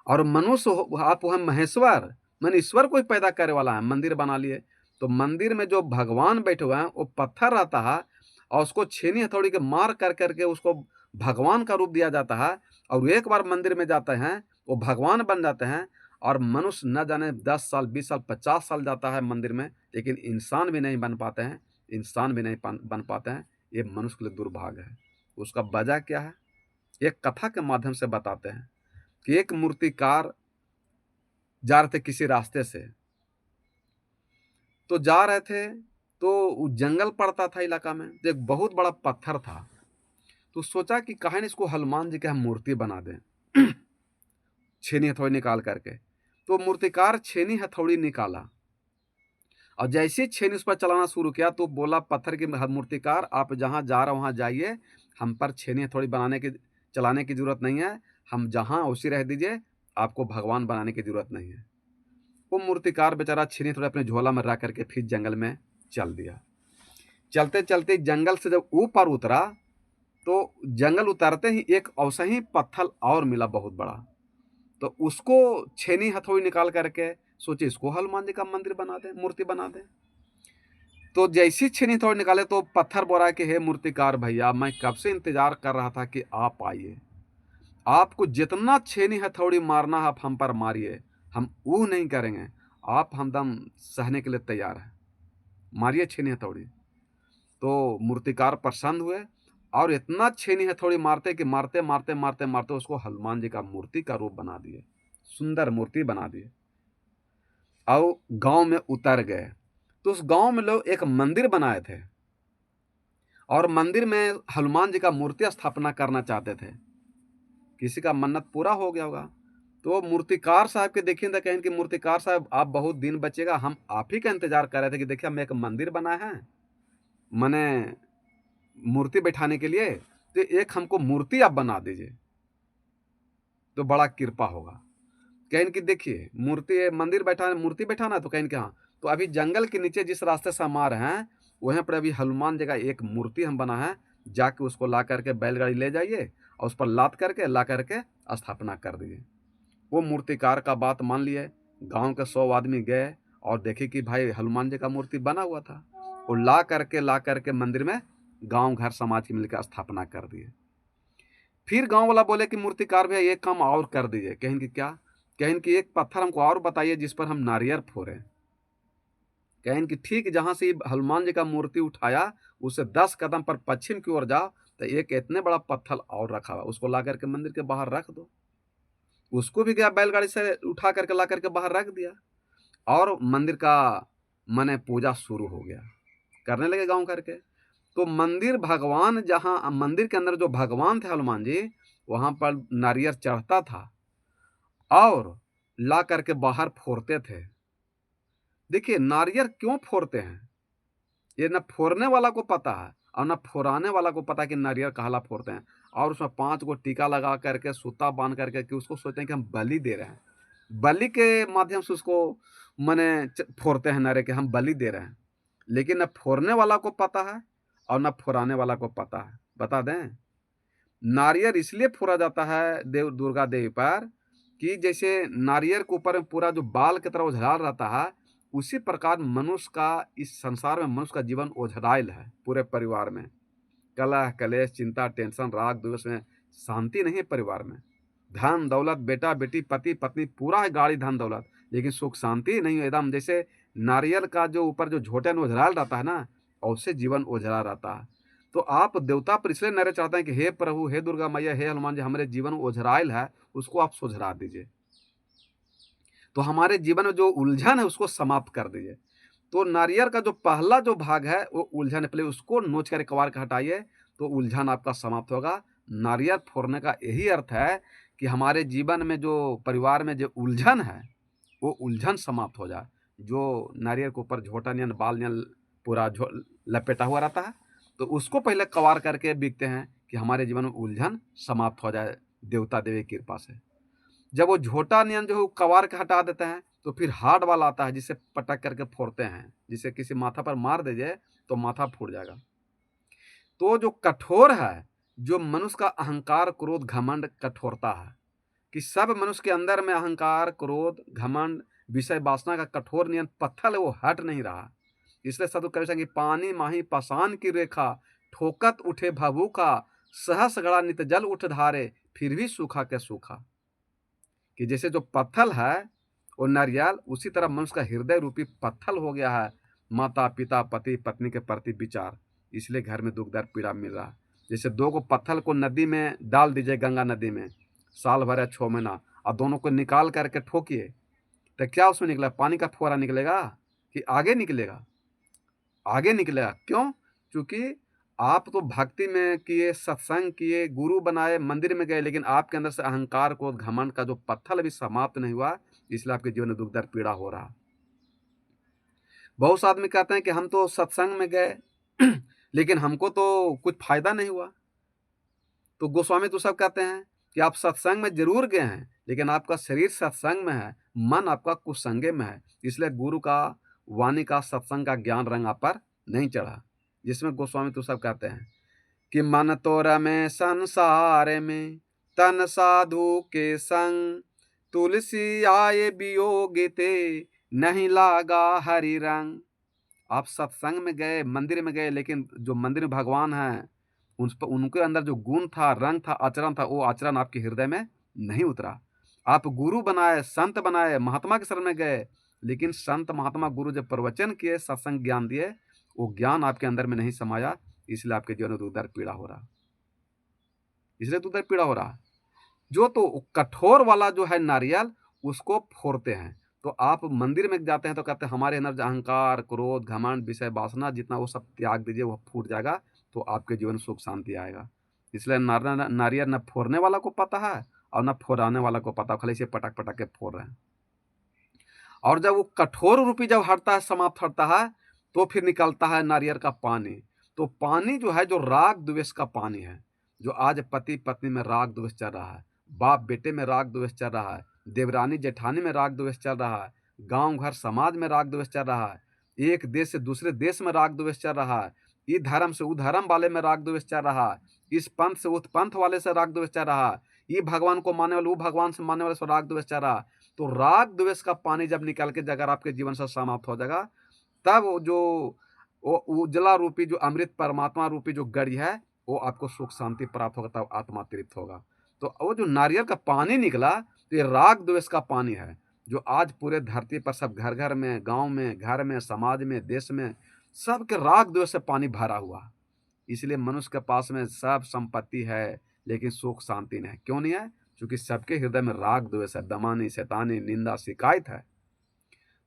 और मनुष्य आप हम महेश्वर मन ईश्वर को ही पैदा करने वाला है। मंदिर बना लिए तो मंदिर में जो भगवान बैठे हुए हैं वो पत्थर रहता है, और उसको छेनी हथौड़ी के मार कर करके उसको भगवान का रूप दिया जाता है। और एक बार मंदिर में जाते हैं वो भगवान बन जाते हैं। और मनुष्य न जाने 10 साल 20 साल 50 साल जाता है मंदिर में, लेकिन इंसान भी नहीं बन पाते हैं, इंसान भी नहीं बन पाते हैं। ये मनुष्य के लिए दुर्भाग्य है। उसका वजह क्या है, एक कथा के माध्यम से बताते हैं कि एक मूर्तिकार जा रहे थे किसी रास्ते से, तो जा रहे थे तो जंगल पड़ता था इलाका में, तो एक बहुत बड़ा पत्थर था। तो सोचा कि कहीं इसको हनुमान जी की हम मूर्ति बना दें छेनी हथौड़ी निकाल करके। तो मूर्तिकार छेनी हथौड़ी निकाला और जैसे ही छेनी उस पर चलाना शुरू किया तो बोला पत्थर की मूर्तिकार आप जहाँ जा रहे हो वहाँ जाइए, हम पर छेनी हथौड़ी चलाने की जरूरत नहीं है, हम जहाँ उसी रह दीजिए, आपको भगवान बनाने की जरूरत नहीं है। वो मूर्तिकार बेचारा छेनी हथौड़ी अपने झोला में रख करके फिर जंगल में चल दिया। चलते चलते जंगल से जब ऊपर उतरा तो जंगल उतरते ही एक अवसा ही पत्थर और मिला बहुत बड़ा। तो उसको छेनी हथौड़ी निकाल करके सोचे इसको हनुमान जी का मंदिर बना दे, मूर्ति बना दे। तो जैसी छेनी हथौड़ी निकाले तो पत्थर बोला कि हे मूर्तिकार भैया, मैं कब से इंतजार कर रहा था कि आप आइए, आपको जितना छेनी हथौड़ी मारना है आप हम पर मारिए, हम ऊह नहीं करेंगे, आप हमदम सहने के लिए तैयार हैं, मारिए छेनी हथौड़ी। तो मूर्तिकार प्रसन्न हुए और इतना छेनी हथौड़ी मारते कि मारते मारते मारते मारते उसको हनुमान जी का मूर्ति का रूप बना दिए, सुंदर मूर्ति बना दिए। और गांव में उतर गए तो उस गांव में लोग एक मंदिर बनाए थे और मंदिर में हनुमान जी का मूर्ति स्थापना करना चाहते थे। किसी का मन्नत पूरा हो गया होगा तो मूर्तिकार साहब के देखिए तो कहें कि मूर्तिकार साहब आप बहुत दिन बचेगा, हम आप ही का इंतजार कर रहे थे कि देखिए हम एक मंदिर बनाए हैं मैंने मूर्ति बैठाने के लिए, तो एक हमको मूर्ति आप बना दीजिए तो बड़ा कृपा होगा। कहें कि देखिए मंदिर बैठाना मूर्ति बैठाना, तो कहें कि हाँ, तो अभी जंगल के नीचे जिस रास्ते से हम आ रहे हैं वहीं पर अभी हनुमान जी का एक मूर्ति हम बना है, जाके उसको ला करके बैलगाड़ी ले जाइए और उस पर लाद करके ला करके स्थापना कर दीजिए। वो मूर्तिकार का बात मान लिए, गांव के 100 आदमी गए और देखे कि भाई हनुमान जी का मूर्ति बना हुआ था। वो ला करके मंदिर में गांव घर समाज के मिलकर स्थापना कर दिए। फिर गांव वाला बोले कि मूर्तिकार भैया एक काम और कर दीजिए। कहें कि क्या, कहें कि एक पत्थर हमको और बताइए जिस पर हम नारियल फोड़े। कहें कि ठीक जहां से हनुमान जी का मूर्ति उठाया उससे 10 कदम पर पश्चिम की ओर जाओ तो एक इतने बड़ा पत्थर और रखा हुआ, उसको ला करके मंदिर के बाहर रख दो। उसको भी गया बैलगाड़ी से उठा करके ला करके बाहर रख दिया और मंदिर का माने पूजा शुरू हो गया, करने लगे गाँव करके। तो मंदिर भगवान जहाँ मंदिर के अंदर जो भगवान थे हनुमान जी, वहाँ पर नारियल चढ़ता था और ला करके बाहर फोड़ते थे। देखिए नारियल क्यों फोड़ते हैं, ये न फोड़ने वाला को पता है और न फोड़ाने वाला को पता है कि नारियल काहला फोड़ते हैं। और उसमें 5 गो टीका लगा करके सूता बांध करके कि उसको सोचते हैं कि हम बलि दे रहे हैं, बलि के माध्यम से उसको माने फोड़ते हैं नारियल के, हम बलि दे रहे हैं। लेकिन न फोड़ने वाला को पता है और न फोड़ाने वाला को पता है। बता दें, नारियल इसलिए फोड़ा जाता है देव दुर्गा देवी पर कि जैसे नारियल के ऊपर में पूरा जो बाल की तरह उझाल रहता है, उसी प्रकार मनुष्य का इस संसार में मनुष्य का जीवन उझराइल है पूरे परिवार में। कलह कलेश चिंता टेंशन राग द्वेष में शांति नहीं है परिवार में। धन दौलत बेटा बेटी पति पत्नी पूरा है गाड़ी धन दौलत, लेकिन सुख शांति नहीं है। एकदम जैसे नारियल का जो ऊपर जो झोटे में उझराल रहता है ना, और उससे जीवन उझरा रहता है। तो आप देवता पर इसलिए नारे चाहते हैं कि हे प्रभु हे दुर्गा मैया हे हनुमान जी, हमारे जीवन उझराइल है उसको आप सुझरा दीजिए, तो हमारे जीवन में जो उलझन है उसको समाप्त कर दीजिए। तो नारियल का जो पहला जो भाग है वो उलझन है, पहले उसको नोच कर कबार के हटाइए तो उलझन आपका समाप्त होगा। नारियल फोड़ने का यही अर्थ है कि हमारे जीवन में जो परिवार में जो उलझन है वो उलझन समाप्त हो जाए। जो नारियल के ऊपर झोटा नियन बाल नियन पूरा लपेटा हुआ रहता है, तो उसको पहले कवार करके बिकते हैं कि हमारे जीवन में उलझन समाप्त हो जाए देवता देवी की कृपा से। जब वो झोटा नियन जो है वो कवार के हटा देते हैं, तो फिर हार्ड वाला आता है जिसे पटक करके फोड़ते हैं, जिसे किसी माथा पर मार दीजिए तो माथा फूट जाएगा। तो जो कठोर है, जो मनुष्य का अहंकार क्रोध घमंड कठोरता है कि सब मनुष्य के अंदर में अहंकार क्रोध घमंड विषय वासना का कठोर नियन पत्थर है वो हट नहीं रहा। इसलिए साधु कवि कि पानी माही पाषाण की रेखा ठोकत उठे भभूखा सहस गड़ा नित जल उठ धारे फिर भी सूखा के सूखा। कि जैसे जो पत्थर है वो नारियल, उसी तरह मनुष्य का हृदय रूपी पत्थर हो गया है माता पिता पति पत्नी के प्रति विचार, इसलिए घर में दुख दर्द पीड़ा मिल रहा है। जैसे 2 को पत्थर को नदी में डाल दीजिए गंगा नदी में, साल भर या 6 महीना, और दोनों को निकाल करके ठोकिए तो क्या उसमें निकलेगा, पानी का फुहारा निकलेगा कि आगे निकलेगा? आगे निकलेगा। क्यों? क्योंकि आप तो भक्ति में किए सत्संग किए गुरु बनाए मंदिर में गए, लेकिन आपके अंदर से अहंकार क्रोध घमंड का जो पत्थर अभी समाप्त नहीं हुआ, इसलिए आपके जीवन में दुख दर्द पीड़ा हो रहा। बहुत से आदमी कहते हैं कि हम तो सत्संग में गए लेकिन हमको तो कुछ फायदा नहीं हुआ। तो गोस्वामी तो सब कहते हैं कि आप सत्संग में जरूर गए हैं, लेकिन आपका शरीर सत्संग में है, मन आपका कुसंगे में है, इसलिए गुरु का वाणी का सत्संग का ज्ञान रंग आप पर नहीं चढ़ा। जिसमें गोस्वामी तो सब कहते हैं कि मन तो रमे संसार में तन साधु के संग, तुलसी आए वियोग ते नहीं लागा हरि रंग। आप सत्संग में गए मंदिर में गए, लेकिन जो मंदिर में भगवान हैं उस पर उनके अंदर जो गुण था रंग था आचरण था, वो आचरण आपके हृदय में नहीं उतरा। आप गुरु बनाए संत बनाए महात्मा के शरण में गए, लेकिन संत महात्मा गुरु जब प्रवचन किए सत्संग ज्ञान दिए, वो ज्ञान आपके अंदर में नहीं समाया, इसलिए आपके जीवन में दुख दर्द पीड़ा हो रहा, इसलिए दुख दर्द पीड़ा हो रहा। जो तो कठोर वाला जो है नारियल उसको फोड़ते हैं। तो आप मंदिर में जाते हैं तो कहते हैं हमारे अंदर जो अहंकार क्रोध घमंड विषय वासना जितना वो सब त्याग दीजिए, वो फूट जाएगा तो आपके जीवन में सुख शांति आएगा। इसलिए नारियल न फोड़ने वाला को पता है और न फोड़ाने वाला को पता, खाली से पटक पटक के फोड़ रहे हैं। और जब वो कठोर रूपी जब हटता है समाप्त हटता है, तो फिर निकलता है नारियल का पानी। तो पानी जो है जो राग द्वेष का पानी है, जो आज पति पत्नी में राग द्वेष चल रहा है, बाप बेटे में राग द्वेष चल रहा है, देवरानी जेठानी में राग द्वेष चल रहा है, गांव घर समाज में राग द्वेष चल रहा है, एक देश से दूसरे देश में राग द्वेष चल रहा है, इस धर्म से उस धर्म वाले में राग द्वेष चल रहा है, इस पंथ से उस पंथ वाले से राग द्वेष चल रहा है, ये भगवान को मानने वाले वो भगवान से मानने वाले से राग द्वेष चल रहा है। तो राग द्वेष का पानी जब निकल के अगर आपके जीवन से समाप्त हो जाएगा, तब जो वो उजला रूपी जो अमृत परमात्मा रूपी जो गड़ी है वो आपको सुख शांति प्राप्त होगा, तब आत्मा तृप्त होगा। तो वो जो नारियल का पानी निकला तो ये राग द्वेष का पानी है, जो आज पूरे धरती पर सब घर घर में गांव में घर में समाज में देश में सबके राग द्वेष से पानी भरा हुआ। इसलिए मनुष्य के पास में सब संपत्ति है लेकिन सुख शांति नहीं है। क्यों नहीं है? क्योंकि सबके हृदय में राग द्वेष है, दमानी, शैतानी, निंदा, शिकायत है।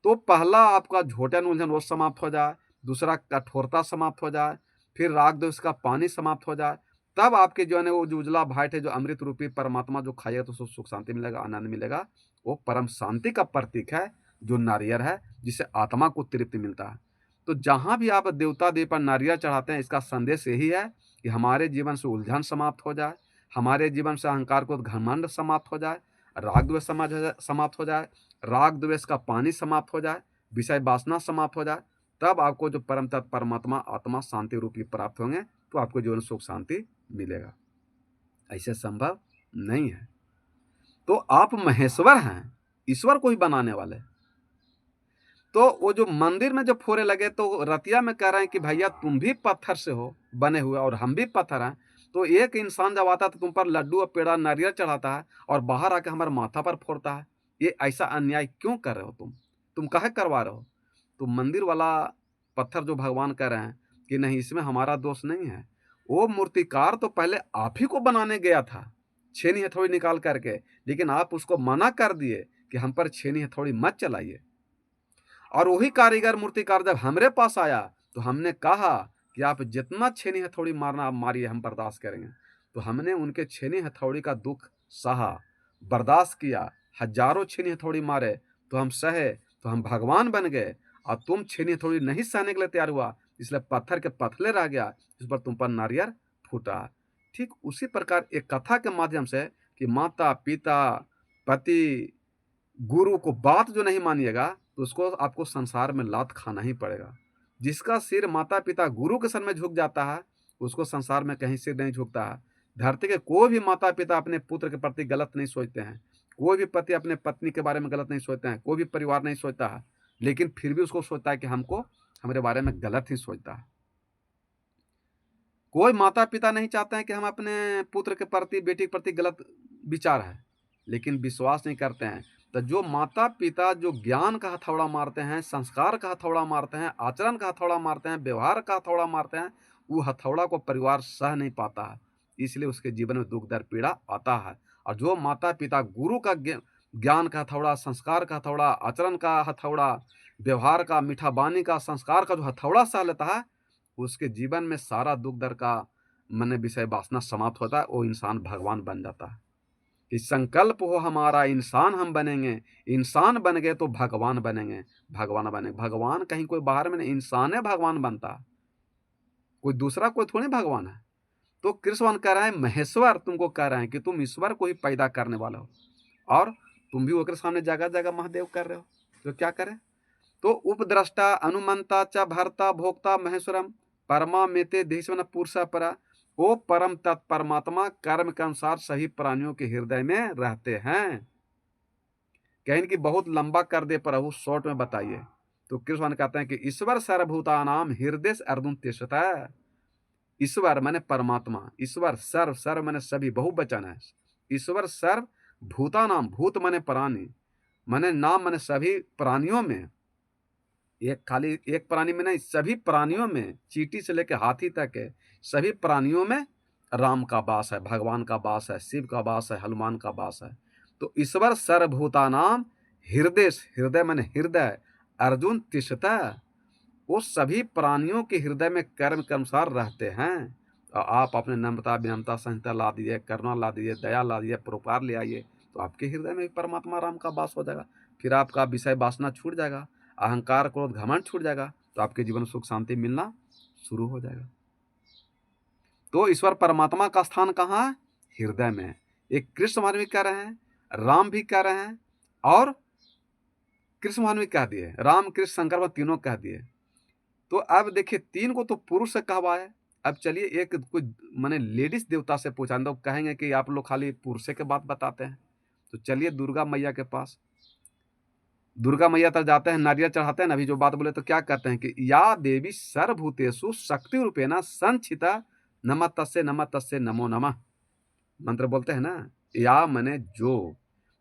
तो पहला आपका झोटन उलझन वो समाप्त हो जाए, दूसरा कठोरता समाप्त हो जाए, फिर राग द्वेष का पानी समाप्त हो जाए, तब आपके जो है वो जो उजला भाट है, जो अमृत रूपी परमात्मा जो खाइएगा तो उसको सुख शांति मिलेगा, आनंद मिलेगा। वो परम शांति का प्रतीक है, जो नारियल है, जिससे आत्मा को तृप्ति मिलता है। तो जहाँ भी आप देवता देव पर नारियल चढ़ाते हैं, इसका संदेश यही है कि हमारे जीवन से उलझन समाप्त हो जाए, हमारे जीवन से अहंकार को घमंड समाप्त हो जाए, राग द्वेष समाप्त हो जाए, राग द्वेष का पानी समाप्त हो जाए, विषय वासना समाप्त हो जाए, तब आपको जो परम तत्व परमात्मा आत्मा शांति रूपी प्राप्त होंगे, तो आपको जीवन सुख शांति मिलेगा। ऐसे संभव नहीं है। तो आप महेश्वर हैं, ईश्वर को ही बनाने वाले। तो वो जो मंदिर में जो फोड़े लगे, तो रतिया में कह रहे हैं कि भैया तुम भी पत्थर से हो बने हुए और हम भी पत्थर हैं। तो एक इंसान जब आता है तो तुम पर लड्डू और पेड़ा नारियल चढ़ाता है और बाहर आके हमारे माथा पर फोड़ता है। ये ऐसा अन्याय क्यों कर रहे हो तुम काहे करवा रहे हो? तो मंदिर वाला पत्थर जो भगवान कह रहे हैं कि नहीं, इसमें हमारा दोष नहीं है। वो मूर्तिकार तो पहले आप ही को बनाने गया था छेनी हथौड़ी निकाल करके, लेकिन आप उसको मना कर दिए कि हम पर छेनी हथौड़ी मत चलाइए। और वही कारीगर मूर्तिकार जब हमरे पास आया तो हमने कहा कि आप जितना छेनी हथौड़ी मारना आप मारिए, हम बर्दाश्त करेंगे। तो हमने उनके छेनी हथौड़ी का दुख सहा, बर्दाश्त किया, हजारों छेनी हथौड़ी मारे तो हम सहे, तो हम भगवान बन गए। और तुम छेनी हथौड़ी नहीं सहने के लिए तैयार हुआ, इसलिए पत्थर के पथले रह गया, इस पर तुम पर नारियल फूटा। ठीक उसी प्रकार एक कथा के माध्यम से कि माता पिता पति गुरु को बात जो नहीं मानिएगा तो उसको आपको संसार में लात खाना ही पड़ेगा। जिसका सिर माता पिता गुरु के सर में झुक जाता है, उसको संसार में कहीं सिर नहीं झुकता है। धरती के कोई भी माता पिता अपने पुत्र के प्रति गलत नहीं सोचते हैं, कोई भी पति अपने पत्नी के बारे में गलत नहीं सोचते हैं, कोई भी परिवार नहीं सोचता है, लेकिन फिर भी उसको सोचता है कि हमको हमारे बारे में गलत ही सोचता है। कोई माता पिता नहीं चाहते हैं कि हम अपने पुत्र के प्रति बेटी के प्रति गलत विचार है, लेकिन विश्वास नहीं करते हैं। तो जो माता पिता जो ज्ञान का हथौड़ा मारते हैं, संस्कार का हथौड़ा मारते हैं, आचरण का हथौड़ा मारते हैं, व्यवहार का हथौड़ा मारते हैं, वो हथौड़ा को परिवार सह नहीं पाता है, इसलिए उसके जीवन में दुख दर्द पीड़ा आता है। और जो माता पिता गुरु का ज्ञान का हथौड़ा, संस्कार का हथौड़ा, आचरण का हथौड़ा, व्यवहार का, मीठा बानी का, संस्कार का जो हथौड़ा सह लेता है, उसके जीवन में सारा दुख दर्द का मन विषय वासना समाप्त होता है, वो इंसान भगवान बन जाता है। कि संकल्प हो हमारा इंसान हम बनेंगे, इंसान बन गए तो भगवान बनेंगे, भगवान बनेंगे। भगवान कहीं कोई बाहर में नहीं, इंसान है भगवान बनता, कोई दूसरा कोई थोड़ी भगवान है। तो कृष्ण कह रहे हैं, महेश्वर तुमको कह रहे हैं कि तुम ईश्वर को ही पैदा करने वाला हो, और तुम भी ओकर सामने जगह जगह महादेव कर रहे हो। तो क्या करें? तो उपद्रष्टा अनुमंता च भर्ता भोक्ता महेश्वरम परमा मेते देशवन पुरुषा परा। वो परम तत् परमात्मा कर्म के अनुसार सही प्राणियों के हृदय में रहते हैं। कहें कि बहुत लंबा कर दे प्रभु, शॉर्ट में बताइए। तो कृष्ण कहते हैं कि ईश्वर सर्वभूतानाम हृदय अर्जुन तिष्ठता। ईश्वर माने परमात्मा, ईश्वर सर्व, सर्व माने सभी, बहुवचन है। ईश्वर सर्व भूतानाम, भूत माने प्राणी, माने नाम माने सभी प्राणियों में, एक खाली एक प्राणी में नहीं, सभी प्राणियों में, चींटी से लेकर हाथी तक है, सभी प्राणियों में राम का वास है, भगवान का वास है, शिव का वास है, हनुमान का वास है। तो ईश्वर सर्वभूतानाम हृदय, हृदय माने हृदय, अर्जुन तिष्ठता, वो सभी प्राणियों के हृदय में कर्म के अनुसार रहते हैं। और आप अपने नम्रता विनम्रता संहिता ला दिए, करुणा ला दिए, दया ला दिए, परोपकार ले आइए, तो आपके हृदय में भी परमात्मा राम का वास हो जाएगा। फिर आपका विषय वासना छूट जाएगा, अहंकार क्रोध घमंड छूट जाएगा, तो आपके जीवन में सुख शांति मिलना शुरू हो जाएगा। तो ईश्वर परमात्मा का स्थान कहाँ है? हृदय में। एक कृष्ण भगवान भी कह रहे हैं, राम भी कह रहे हैं, और कृष्ण भगवान भी कह दिए, राम कृष्ण शंकर भगवान तीनों कह दिए। तो अब देखिए, तीन को तो पुरुष से कहवा है। अब चलिए एक कोई माने लेडीज देवता से पूछा, तो कहेंगे कि आप लोग खाली पुरुषे के बात बताते हैं। तो चलिए दुर्गा मैया के पास, दुर्गा मैया तक जाते हैं, नारियल चढ़ाते हैं। अभी जो बात बोले तो क्या कहते हैं कि या देवी सर्वभूतेषु शक्ति रूपेण संचिता नमः तस्से नमो नमः। मंत्र बोलते हैं ना, या मने जो,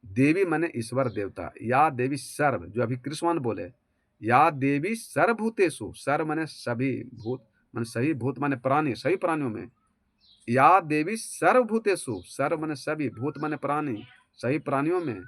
देवी मने ईश्वर देवता, या देवी सर्व, जो अभी कृष्ण बोले, या देवी सर्वभूतेषु, सर्व मने सभी, भूत मने सभी, भूत मने प्राणी, सभी प्राणियों में, या देवी सर्वभूतेषु, सर्व माने सभी, भूत माने प्राणी, सभी प्राणियों में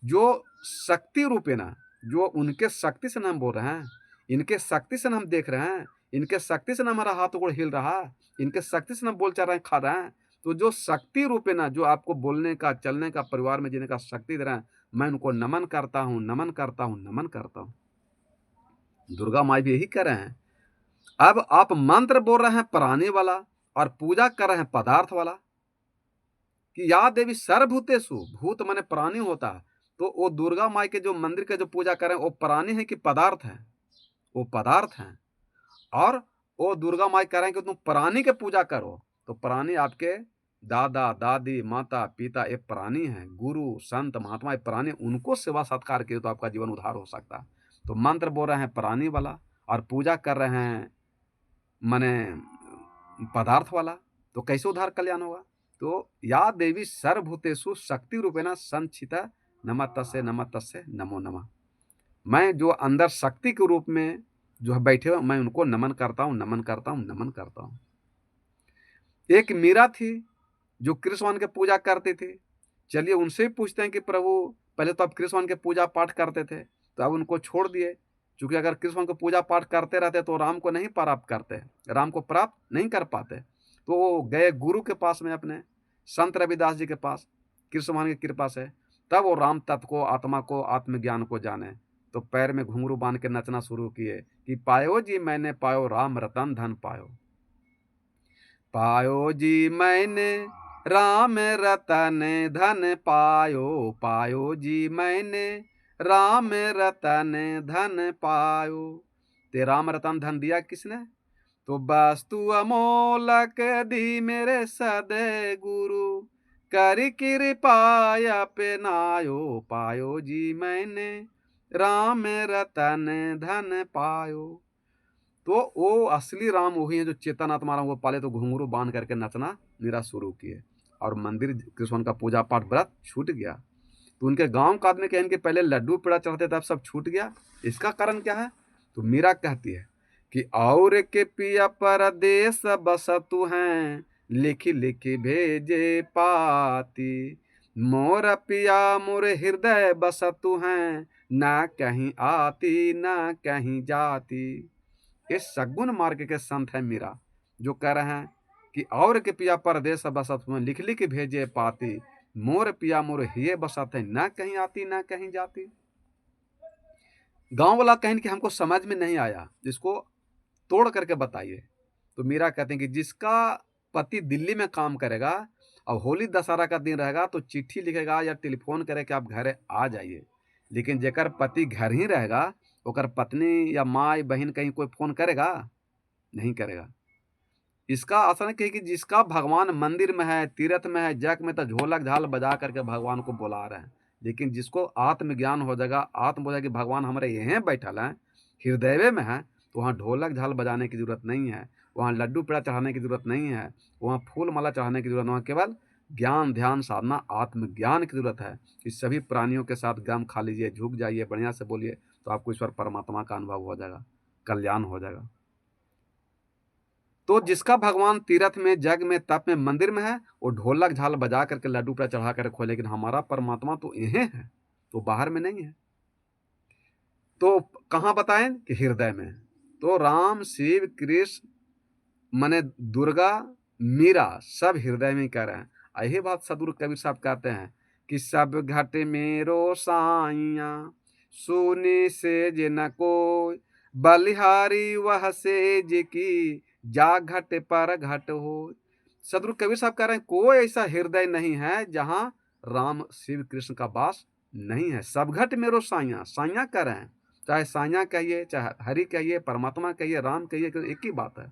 जो शक्ति रूपेणा, जो उनके शक्ति से हम बोल रहे हैं, इनके शक्ति से हम देख रहे हैं, इनके शक्ति से हमारा हाथ गोड़ हिल रहा है, इनके शक्ति से हम बोल चल रहे हैं, खा रहे हैं। तो जो शक्ति रूपेणा, जो आपको बोलने का, चलने का, परिवार में जीने का शक्ति दे रहे हैं, मैं उनको नमन करता हूँ, नमन करता हूँ, नमन करता हूँ। दुर्गा माई भी यही कह रहे हैं। अब आप मंत्र बोल रहे हैं प्राणी वाला और पूजा कर रहे हैं पदार्थ वाला कि या देवी सर्वभूतेषु, भूत माने प्राणी होता है। तो वो दुर्गा माई के जो मंदिर के जो पूजा कर रहे हैं वो प्राणी है कि पदार्थ है? वो पदार्थ हैं। और वो दुर्गा माई कह रहे हैं कि तुम प्राणी के पूजा करो। तो प्राणी आपके दादा दादी माता पिता ये प्राणी हैं, गुरु संत महात्मा ये प्राणी, उनको सेवा सत्कार किए तो आपका जीवन उद्धार हो सकता है। तो मंत्र बोल रहे हैं प्राणी वाला और पूजा कर रहे हैं माने पदार्थ वाला, तो कैसे उद्धार कल्याण होगा? तो या देवी सर्वभूतेषु शक्ति रूपेण संचिता नमः तस्यै नमः तस्यै नमो नमः। मैं जो अंदर शक्ति के रूप में जो है बैठे हुए, मैं उनको नमन करता हूँ, नमन करता हूँ, नमन करता हूँ। एक मीरा थी जो कृष्ण भगवान की पूजा करती थी। चलिए उनसे ही पूछते हैं कि प्रभु, पहले तो आप कृष्ण भगवान के पूजा पाठ करते थे, तो अब उनको छोड़ दिए, क्योंकि अगर कृष्ण भगवान को पूजा पाठ करते रहते तो राम को नहीं प्राप्त करते, राम को प्राप्त नहीं कर पाते। तो वो गए गुरु के पास में, अपने संत रविदास जी के पास, कृष्ण भगवान की कृपा से। तब वो राम तत्व को, आत्मा को, आत्मज्ञान को जाने। तो पैर में घुंघरू बांध के नचना शुरू किए कि पायो जी मैंने पायो राम रतन धन पायो, पायो जी मैंने राम रतन धन पायो, पायो जी मैंने राम रतन धन पायो। ते राम रतन धन दिया किसने? तो वस्तु अमोलक दी मेरे सदे गुरु, कर कृपा अपनायो, पायो जी मैंने राम रतन धन पायो। तो वो असली राम वही है जो चेतन आत्मा राम को पाले। तो घुंघरू बांध करके नचना मेरा शुरू किए और मंदिर कृष्ण का पूजा पाठ व्रत छूट गया। तो उनके गांव का आदमी कहें कि पहले लड्डू पेड़ा चढ़ते थे, अब सब छूट गया। इसका कारण क्या है? तो मीरा कहती है कि और के पिया परदेश बसतु हैं, लिखी लिखी भेजे पाती, मोर पिया मोर हृदय बसतु हैं, ना कहीं आती ना कहीं जाती। ये सगुन मार्ग के संत है मीरा, जो कह रहे हैं कि और के पिया परदेश बसत हुए, लिख लिख भेजे पाती, मोर पिया मोर हिये बसत है, ना कहीं आती ना कहीं जाती। गांव वाला कहें कि हमको समझ में नहीं आया, जिसको तोड़ करके बताइए। तो मीरा कहते हैं कि जिसका पति दिल्ली में काम करेगा और होली दशहरा का दिन रहेगा तो चिट्ठी लिखेगा या टेलीफोन करे कि आप घर आ जाइए, लेकिन जेकर पति घर ही रहेगा, ओकर पत्नी या माँ बहन कहीं कोई फोन करेगा? नहीं करेगा। इसका असर है कि जिसका भगवान मंदिर में है, तीर्थ में है, जग में, तो ढोलक झाल बजा करके भगवान को बुला रहे हैं। लेकिन जिसको आत्मज्ञान हो जाएगा, आत्म हो जाएगा कि भगवान हमारे यहीं बैठल हैं, हृदय में है, तो वहाँ ढोलक झाल बजाने की जरूरत नहीं है, वहाँ लड्डू पेड़ा चढ़ाने की जरूरत नहीं है, वहाँ फूल माला चढ़ाने की जरूरत नहीं, वहाँ केवल ज्ञान ध्यान साधना आत्मज्ञान की जरूरत है। इस सभी प्राणियों के साथ गम खा लीजिए, झुक जाइए, बढ़िया से बोलिए, तो आपको ईश्वर परमात्मा का अनुभव हो जाएगा, कल्याण हो जाएगा। तो जिसका भगवान तीर्थ में, जग में, तप में, मंदिर में है, वो ढोलक झाल बजा करके लड्डू पेड़ा चढ़ा कर खोले, लेकिन हमारा परमात्मा तो यहीं है, तो बाहर में नहीं है। तो कहाँ बताएं कि हृदय में। तो राम शिव कृष्ण माने दुर्गा मीरा सब हृदय में कह रहे हैं। यही बात सदगुरु कबीर साहब कहते हैं कि सब घट मेरो साइया, सोने से जे न कोई, बलिहारी वह से जे की, जा घट पर घट हो। सदगुरु कबीर साहब कह रहे हैं कोई ऐसा हृदय नहीं है जहां राम शिव कृष्ण का वास नहीं है। सब घट मेरो साइया, साइया कह रहे हैं, चाहे साइया कहिए, चाहे हरि कहिए, परमात्मा कहिए, राम कहिए, एक ही बात है।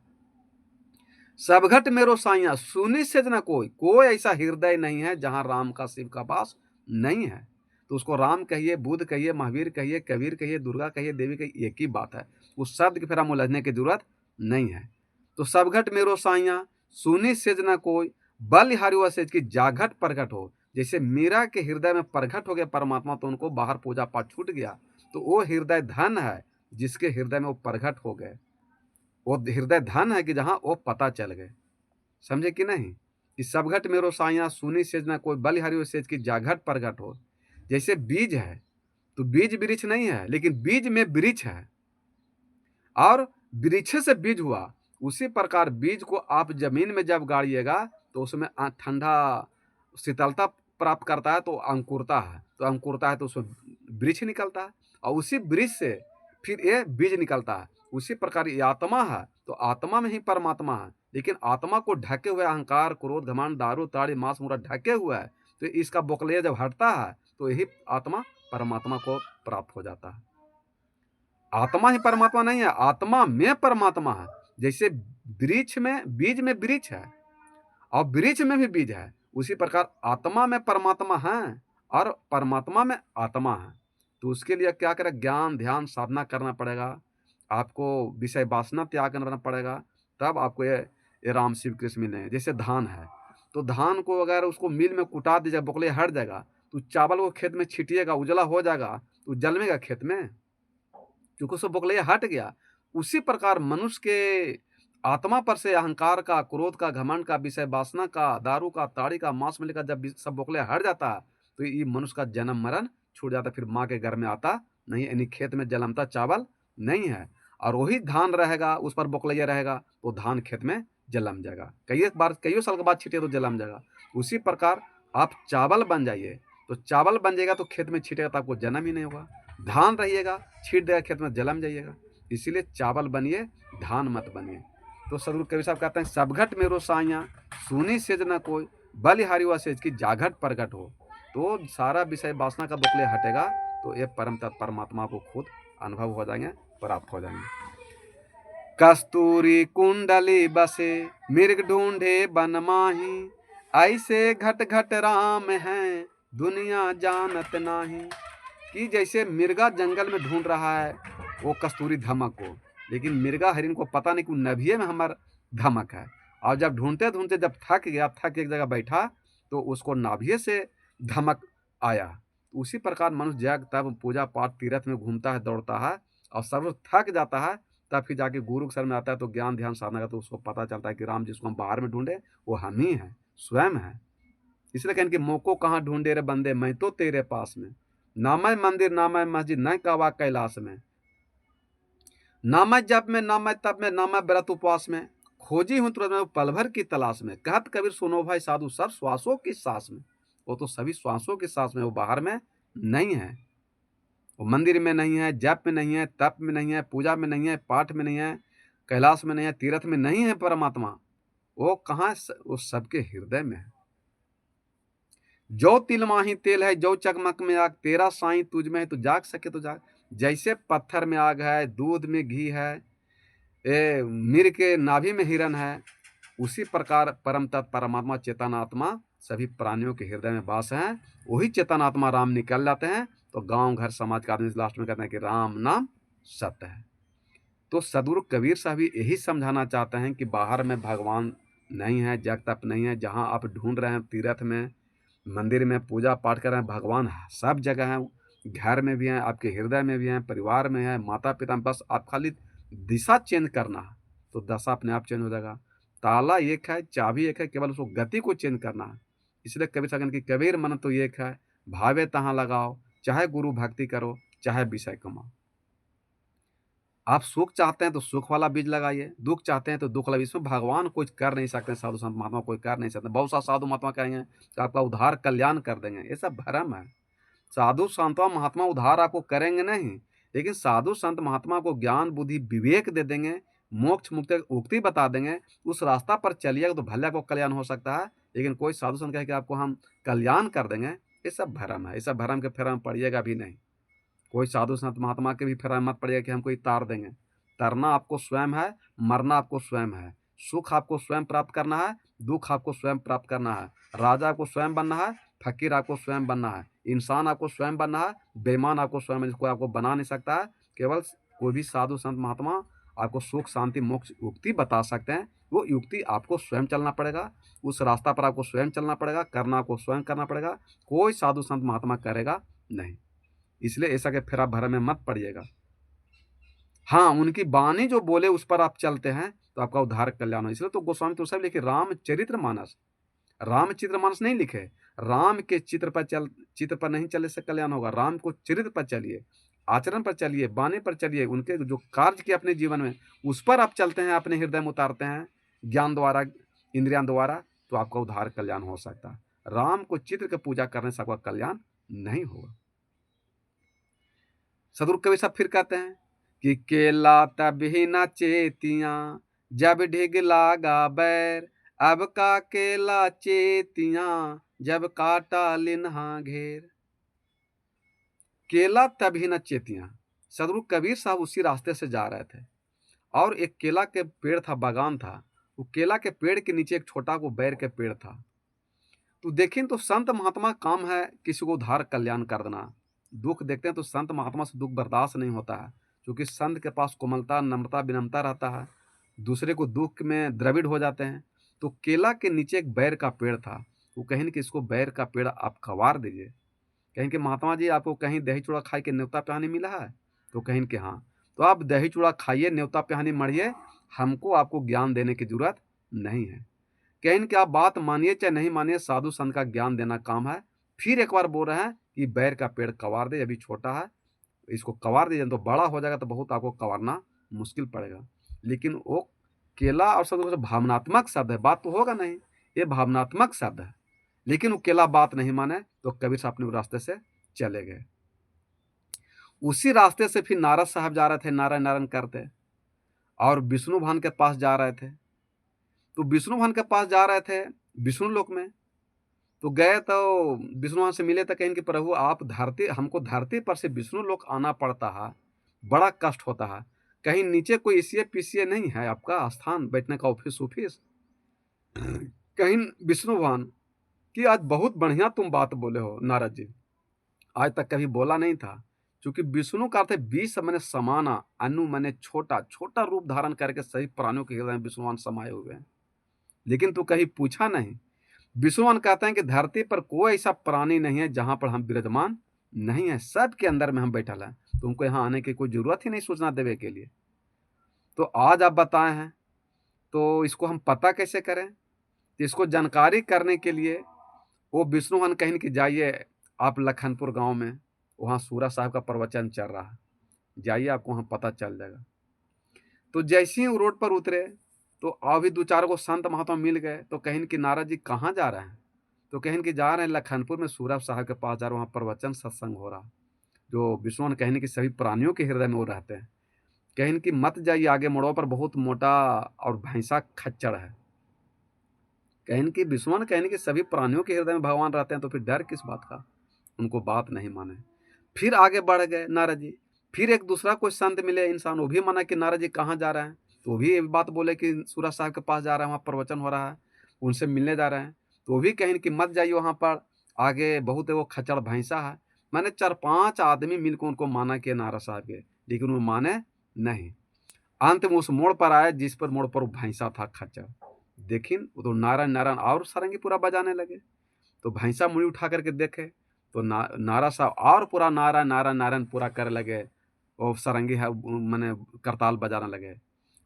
सब घट मेरो साइया, सुनिश्चित न कोई, कोई ऐसा हृदय नहीं है जहां राम का शिव का वास नहीं है। तो उसको राम कहिए, बुद्ध कहिए, महावीर कहिए, कबीर कहिए, दुर्गा कहिए, देवी कहिए, एक ही बात है। उस शब्द की फिर हम उलझने की जरूरत नहीं है। तो सब घट मेरो साइया, सुनी सेज न कोई, बलिहारी वह सेज की, जाघट प्रगट हो। जैसे मीरा के हृदय में प्रगट हो गया परमात्मा, तो उनको बाहर पूजा पाठ छूट गया। तो वो हृदय धन है जिसके हृदय में वो प्रगट हो गए। वो हृदय धन है कि जहां वो पता चल गए। समझे कि नहीं? कि सब घट मेरो साइयाँ सुनी सेज न कोई, बलिहारी सेज की जाघट परघट हो। जैसे बीज है तो बीज वृक्ष नहीं है, लेकिन बीज में वृक्ष है और वृक्ष से बीज हुआ। उसी प्रकार बीज को आप जमीन में जब गाड़िएगा तो उसमें ठंडा शीतलता प्राप्त करता है, तो अंकुरता है, तो अंकुरता है तो उसमें वृक्ष निकलता है और उसी वृक्ष से फिर ये बीज निकलता है। उसी प्रकार ये आत्मा है, तो आत्मा में ही परमात्मा है, लेकिन आत्मा को ढके हुए अहंकार, क्रोध, घमंड, दारू, ताड़ी, मांस, मुरा ढके हुआ है, तो इसका बोकलिया जब हटता है तो यही आत्मा परमात्मा को प्राप्त हो जाता है। आत्मा ही परमात्मा नहीं है, आत्मा में परमात्मा है। जैसे वृक्ष में बीज में वृक्ष है और वृक्ष में भी बीज है, उसी प्रकार आत्मा में परमात्मा है और परमात्मा में आत्मा है। तो उसके लिए क्या करें? ज्ञान, ध्यान, साधना करना पड़ेगा, आपको विषय वासना त्याग करना पड़ेगा, तब आपको ये राम शिव कृष्ण मिलेंगे। जैसे धान है, तो धान को अगर उसको मिल में कुटा दीजिएगा, बोकले हट जाएगा, तो चावल को खेत में छीटिएगा, उजला हो जाएगा, तो जलमेगा खेत में, क्योंकि उसको बोकले हट गया। उसी प्रकार मनुष्य के आत्मा पर से अहंकार का, क्रोध का, घमंड का, विषय वासना का, दारू का, ताड़ी का, मांस मिले का जब सब बोकले हट जाता है, तो ये मनुष्य का जन्म मरण छूट जाता, फिर माँ के घर में आता नहीं, यानी खेत में जलमता चावल नहीं है। और वही धान रहेगा, उस पर बोकलैया रहेगा, तो धान खेत में जलम जाएगा, कई साल के बाद छीटे तो जलम जाएगा। उसी प्रकार आप चावल बन जाइए, तो चावल बन जाएगा तो खेत में छीटेगा तो आपको जन्म ही नहीं होगा। धान रहिएगा, छीट देगा खेत में, जलम जाइएगा। इसीलिए चावल बनिए, धान मत बनिए। तो सदगुरु कबीर साहब कहते हैं, सब घट मेरो साइयाँ सुनी सेज न कोई, बलिहारी हुआ सेज की जाघट प्रगट हो। तो सारा विषय वासना का बोकले हटेगा, तो ये परम तत्व परमात्मा को खुद अनुभव हो जाएंगे, प्राप्त हो जाएंगे। कस्तूरी कुंडली बसे मृग ढूंढे बन माही, ऐसे घट घट राम हैं दुनिया जानत नाही। कि जैसे मिर्गा जंगल में ढूंढ रहा है वो कस्तूरी धमक को, लेकिन मिर्गा हरिन को पता नहीं कि नभिये में हमारा धमक है, और जब ढूंढते ढूंढते जब थक गया, थक एक जगह बैठा, तो उसको नाभिये से धमक आया। उसी प्रकार मनुष्य जब तब पूजा पाठ तीर्थ में घूमता है, दौड़ता है और सर्व थक जाता है, तब फिर जाके गुरु के शरण में आता है, तो ज्ञान ध्यान साधना का, तो उसको पता चलता है कि राम जिसको हम बाहर में ढूंढे वो हम ही हैं, स्वयं है। इसलिए कहें कि मोको कहाँ ढूंढे रे बंदे, मैं तो तेरे पास में। नामय मंदिर नामय मस्जिद न कावा कैलाश में, नामय जप में, नामय तप में, नामय व्रत उपवास में, खोजी हूँ तुरंत में पल भर की तलाश में। कहत कबीर सुनो भाई साधु सब श्वासों की सांस में। वो तो सभी श्वासों की सांस में, वो बाहर में नहीं है, वो मंदिर में नहीं है, जप में नहीं है, तप में नहीं है, पूजा में नहीं है, पाठ में नहीं है, कैलाश में नहीं है, तीर्थ में नहीं है परमात्मा। वो कहाँ? वो सबके हृदय में है। जो तिल माही तेल है, जो चकमक में आग, तेरा साईं तुझ में है, तो जाग सके तो जाग। जैसे पत्थर में आग है, दूध में घी है, मिर्ग के नाभि में हिरन है, उसी प्रकार परम तत्व परमात्मा चेतनात्मा सभी प्राणियों के हृदय में वास है। वही चेतनात्मा राम निकल जाते हैं, तो गांव घर समाज का आदमी लास्ट में कहते हैं कि राम नाम सत्य है। तो सदगुरु कबीर साहब भी यही समझाना चाहते हैं कि बाहर में भगवान नहीं है, जग तप नहीं है। जहाँ आप ढूंढ रहे हैं, तीर्थ में, मंदिर में पूजा पाठ कर रहे हैं, भगवान सब जगह हैं, घर में भी हैं, आपके हृदय में भी हैं, परिवार में है, माता पिता में। बस आप खाली दिशा चेंज करना है, तो दशा अपने आप चेंज हो जाएगा। ताला एक है, चाबी एक है, केवल उसको गति को चेंज करना है। इसलिए कबीर साहब की कबीर मन तो एक है, भावे तहाँ लगाओ, चाहे गुरु भक्ति करो, चाहे विषय कमाओ। आप सुख चाहते हैं तो सुख वाला बीज लगाइए, दुख चाहते हैं तो दुख वाला। इसमें भगवान कुछ कर नहीं सकते, साधु संत महात्मा कोई कर नहीं सकते। बहुत सा साधु महात्मा कहेंगे कि आपका उद्धार कल्याण कर देंगे, ये सब भ्रम है। साधु संत महात्मा उद्धार आपको करेंगे नहीं, लेकिन साधु संत महात्मा को ज्ञान बुद्धि विवेक दे देंगे, मोक्ष मुक्ति उक्ति बता देंगे, उस रास्ता पर चलिएगा तो भले को कल्याण हो सकता है। लेकिन कोई साधु संत कहे कि आपको हम कल्याण कर देंगे, ये सब भ्रम है। ये सब भ्रम के फेरा में पड़िएगा भी नहीं। कोई साधु संत महात्मा के भी फेरा मत पड़िएगा कि हमको तार देंगे। तरना आपको स्वयं है, मरना आपको स्वयं है। सुख आपको स्वयं प्राप्त करना है, दुख आपको स्वयं प्राप्त करना है। राजा आपको स्वयं बनना है, फकीर आपको स्वयं बनना है, इंसान आपको स्वयं बनना है, बेईमान आपको स्वयं, जिसको आपको बना नहीं सकता है। केवल कोई भी साधु संत महात्मा आपको सुख शांति मोक्ष युक्ति बता सकते हैं। वो युक्ति आपको स्वयं चलना पड़ेगा, उस रास्ता पर आपको स्वयं चलना पड़ेगा, करना आपको स्वयं करना पड़ेगा। कोई साधु संत महात्मा करेगा नहीं। इसलिए ऐसा के फेरा भरा में मत पड़िएगा। हाँ, उनकी वाणी जो बोले उस पर आप चलते हैं तो आपका उद्धार कल्याण हो। इसलिए तो गोस्वामी तुलसी साहब लिखे रामचरितमानस, रामचरितमानस नहीं लिखे। राम के चित्र पर नहीं चलने से कल्याण होगा। राम को चरित्र पर चलिए, आचरण पर चलिए, बानी पर चलिए, उनके जो कार्य किए अपने जीवन में उस पर आप चलते हैं, अपने हृदय में उतारते हैं ज्ञान द्वारा, इंद्रियां द्वारा, तो आपका उद्धार कल्याण हो सकता है। राम को चित्र की पूजा करने से आपका कल्याण नहीं होगा। सदगुरु कबीर साहब फिर कहते हैं कि केला तभी न चेतियां जब ढिग लागा बैर, अब का केला चेतियां जब काटा लिन्हा घेर। केला तभी न चेतियां। सदगुरु कबीर साहब उसी रास्ते से जा रहे थे और एक केला के पेड़ था, बागान था। वो केला के पेड़ के नीचे एक छोटा को बैर के पेड़ था। तो देखें तो संत महात्मा काम है किसी को उद्धार कल्याण कर देना। दुख देखते हैं तो संत महात्मा से दुख बर्दाश्त नहीं होता है, क्योंकि संत के पास कोमलता, नम्रता, विनम्रता रहता है, दूसरे को दुख में द्रविड़ हो जाते हैं। तो केला के नीचे एक बैर का पेड़ था। वो कहें कि इसको बैर का पेड़ आप खवार दीजिए। कहें कि महात्मा जी आपको कहीं दही चूड़ा खाई के न्योता पिहानी मिला है? तो कहें कि हाँ। तो आप दही चूड़ा खाइए, न्योता पिहानी मरिए, हमको आपको ज्ञान देने की जरूरत नहीं है। कहें कि आप बात मानिए चाहे नहीं मानिए, साधु संत का ज्ञान देना काम है। फिर एक बार बोल रहे हैं कि बैर का पेड़ कवार दे, अभी छोटा है, इसको कवार दीजिए, तो बड़ा हो जाएगा तो बहुत आपको कवारना मुश्किल पड़ेगा। लेकिन वो केला और सब भावनात्मक शब्द है, बात तो होगा नहीं, ये भावनात्मक शब्द है। लेकिन वो केला बात नहीं माने तो कबीर साहब अपने रास्ते से चले गए। उसी रास्ते से फिर नारद साहब जा रहे थे, नारायण नारायण करते, और विष्णु भगवान के पास जा रहे थे। तो विष्णु भगवान के पास जा रहे थे विष्णु लोक में। तो गए तो विष्णु भगवान से मिले तो कहें कि प्रभु आप हमको धरती पर से विष्णु लोक आना पड़ता है, बड़ा कष्ट होता है, कहीं नीचे कोई एसीए पीसीए नहीं है आपका स्थान बैठने का, ऑफिस? कहीं विष्णु भगवान कि आज बहुत बढ़िया तुम बात बोले हो नारद जी, आज तक कभी बोला नहीं था। क्योंकि विष्णु का अर्थ है विष मैंने समाना, अनु मैंने छोटा, छोटा रूप धारण करके सही प्राणियों के हृदय में विष्णु भगवान समाये हुए हैं। लेकिन तू कहीं पूछा नहीं। विष्णु भगवान कहते हैं कि धरती पर कोई ऐसा प्राणी नहीं है जहां पर हम विराजमान नहीं है, सबके अंदर में हम बैठल है, तुमको यहाँ आने की कोई जरूरत ही नहीं सूचना देवे के लिए। तो आज आप बताए हैं, तो इसको हम पता कैसे करें? तो इसको जानकारी करने के लिए वो विष्णु भगवान कहें कि जाइए आप लखनपुर गांव में, वहाँ सूरा साहब का प्रवचन चल रहा है, जाइए आपको वहाँ पता चल जाएगा। तो जैसे ही वो रोड पर उतरे तो अभी दो चार को संत महात्मा मिल गए। तो कहें कि नारद जी कहाँ जा रहे हैं? तो कहें कि जा रहे हैं लखनपुर में, सूरा साहब के पास जा रहे हैं, वहाँ प्रवचन सत्संग हो रहा। जो विष्णु भगवान कहें कि सभी प्राणियों के हृदय में वो रहते हैं। कहें कि मत जाइए, आगे मोड़ों पर बहुत मोटा और भैंसा खच्चर है। कहें कि विष्णु भगवान कहें कि सभी प्राणियों के हृदय में भगवान रहते हैं, तो फिर डर किस बात का? उनको बात नहीं माने। फिर आगे बढ़ गए नारद जी। फिर एक दूसरा कोई संत मिले इंसान, वो भी माना कि नारद जी कहाँ जा रहे हैं? तो वो भी ये बात बोले कि सूरज साहब के पास जा रहे हैं, वहाँ प्रवचन हो रहा है, उनसे मिलने जा रहे हैं। तो वो भी कहें कि मत जाइए वहाँ पर, आगे बहुत वो खच्चड़ भैंसा है। मैंने 4-5 आदमी मिलकर उनको माना कि नारद साहब के, लेकिन वो माने नहीं। अंत में उस मोड़ पर आए जिस पर मोड़ पर वो भैंसा था, खच्चड़। देखिन वो तो नारायण नारायण और सारंगी पूरा बजाने लगे। तो भैंसा मुड़ी उठा करके देखे तो नारा साहब और पूरा नारायण नारायण नारायण पूरा कर लगे, और सारंगी है मैंने करताल बजाने लगे,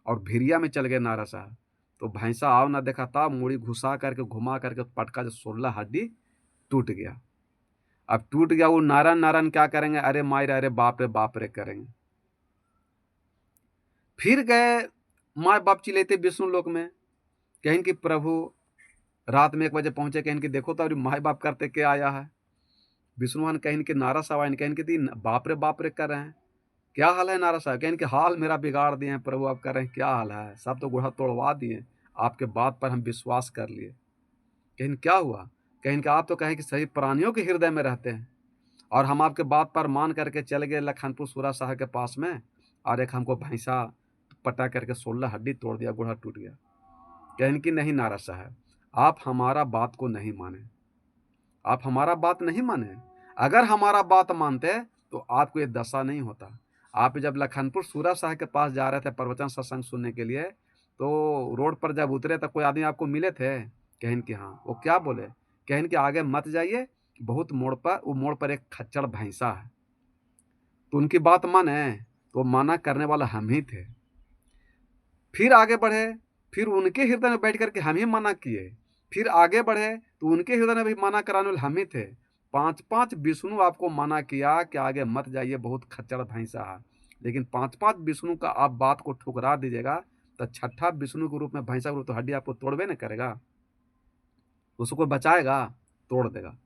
और भिरिया में चल गए नारा साहब। तो भैंसा आओ ना देखा था, मुड़ी घुसा करके घुमा करके पटका जो 16 हड्डी टूट गया। अब टूट गया, वो नारायण नारायण क्या करेंगे? अरे मायरे, अरे बाप रे करेंगे। फिर गए माँ बाप चिल्लाते विष्णु लोक में। कहें कि प्रभु रात में 1 बजे पहुंचे, कहें कि देखो तो अरे माँ बाप करते क्या आया है। विष्णु भगवान कहें कि नारा साहब कहें कि बाप रे कर रहे हैं, क्या हाल है नारा साहब? कहें कि हाल मेरा बिगाड़ दिए हैं प्रभु, आप कर रहे हैं क्या हाल है? सब तो गुढ़ा तोड़वा दिए, आपके बात पर हम विश्वास कर लिए। कहें क्या हुआ? कहें कि आप तो कहें कि सही प्राणियों के हृदय में रहते हैं, और हम आपके बात पर मान करके चल गए लखनपुर सूरा साहब के पास में, और एक हमको भैंसा पटा करके 16 हड्डी तोड़ दिया, गुढ़ा टूट गया। कहें कि नहीं नारा साहब, आप हमारा बात को नहीं माने, आप हमारा बात नहीं माने। अगर हमारा बात मानते तो आपको ये दशा नहीं होता। आप जब लखनपुर सूरा साहब के पास जा रहे थे प्रवचन सत्संग सुनने के लिए, तो रोड पर जब उतरे तो कोई आदमी आपको मिले थे? कहें कि हाँ। वो क्या बोले? कहें कि आगे मत जाइए, बहुत मोड़ पर, वो मोड़ पर एक खच्चड़ भैंसा है। तो उनकी बात माने, तो माना करने वाला हम ही थे। फिर आगे बढ़े, फिर उनके हृदय में बैठ करके हम ही मना किए। फिर आगे बढ़े तो उनके हृदय में भी मना कराने वाले हम ही थे। 5-5 विष्णु आपको मना किया कि आगे मत जाइए, बहुत खच्चड़ भैंसा है। लेकिन 5-5 विष्णु का आप बात को ठुकरा दीजिएगा तो छठा विष्णु के रूप में भैंसा के रूप तो हड्डी आपको तोड़बे न करेगा, उसको बचाएगा? तोड़ देगा।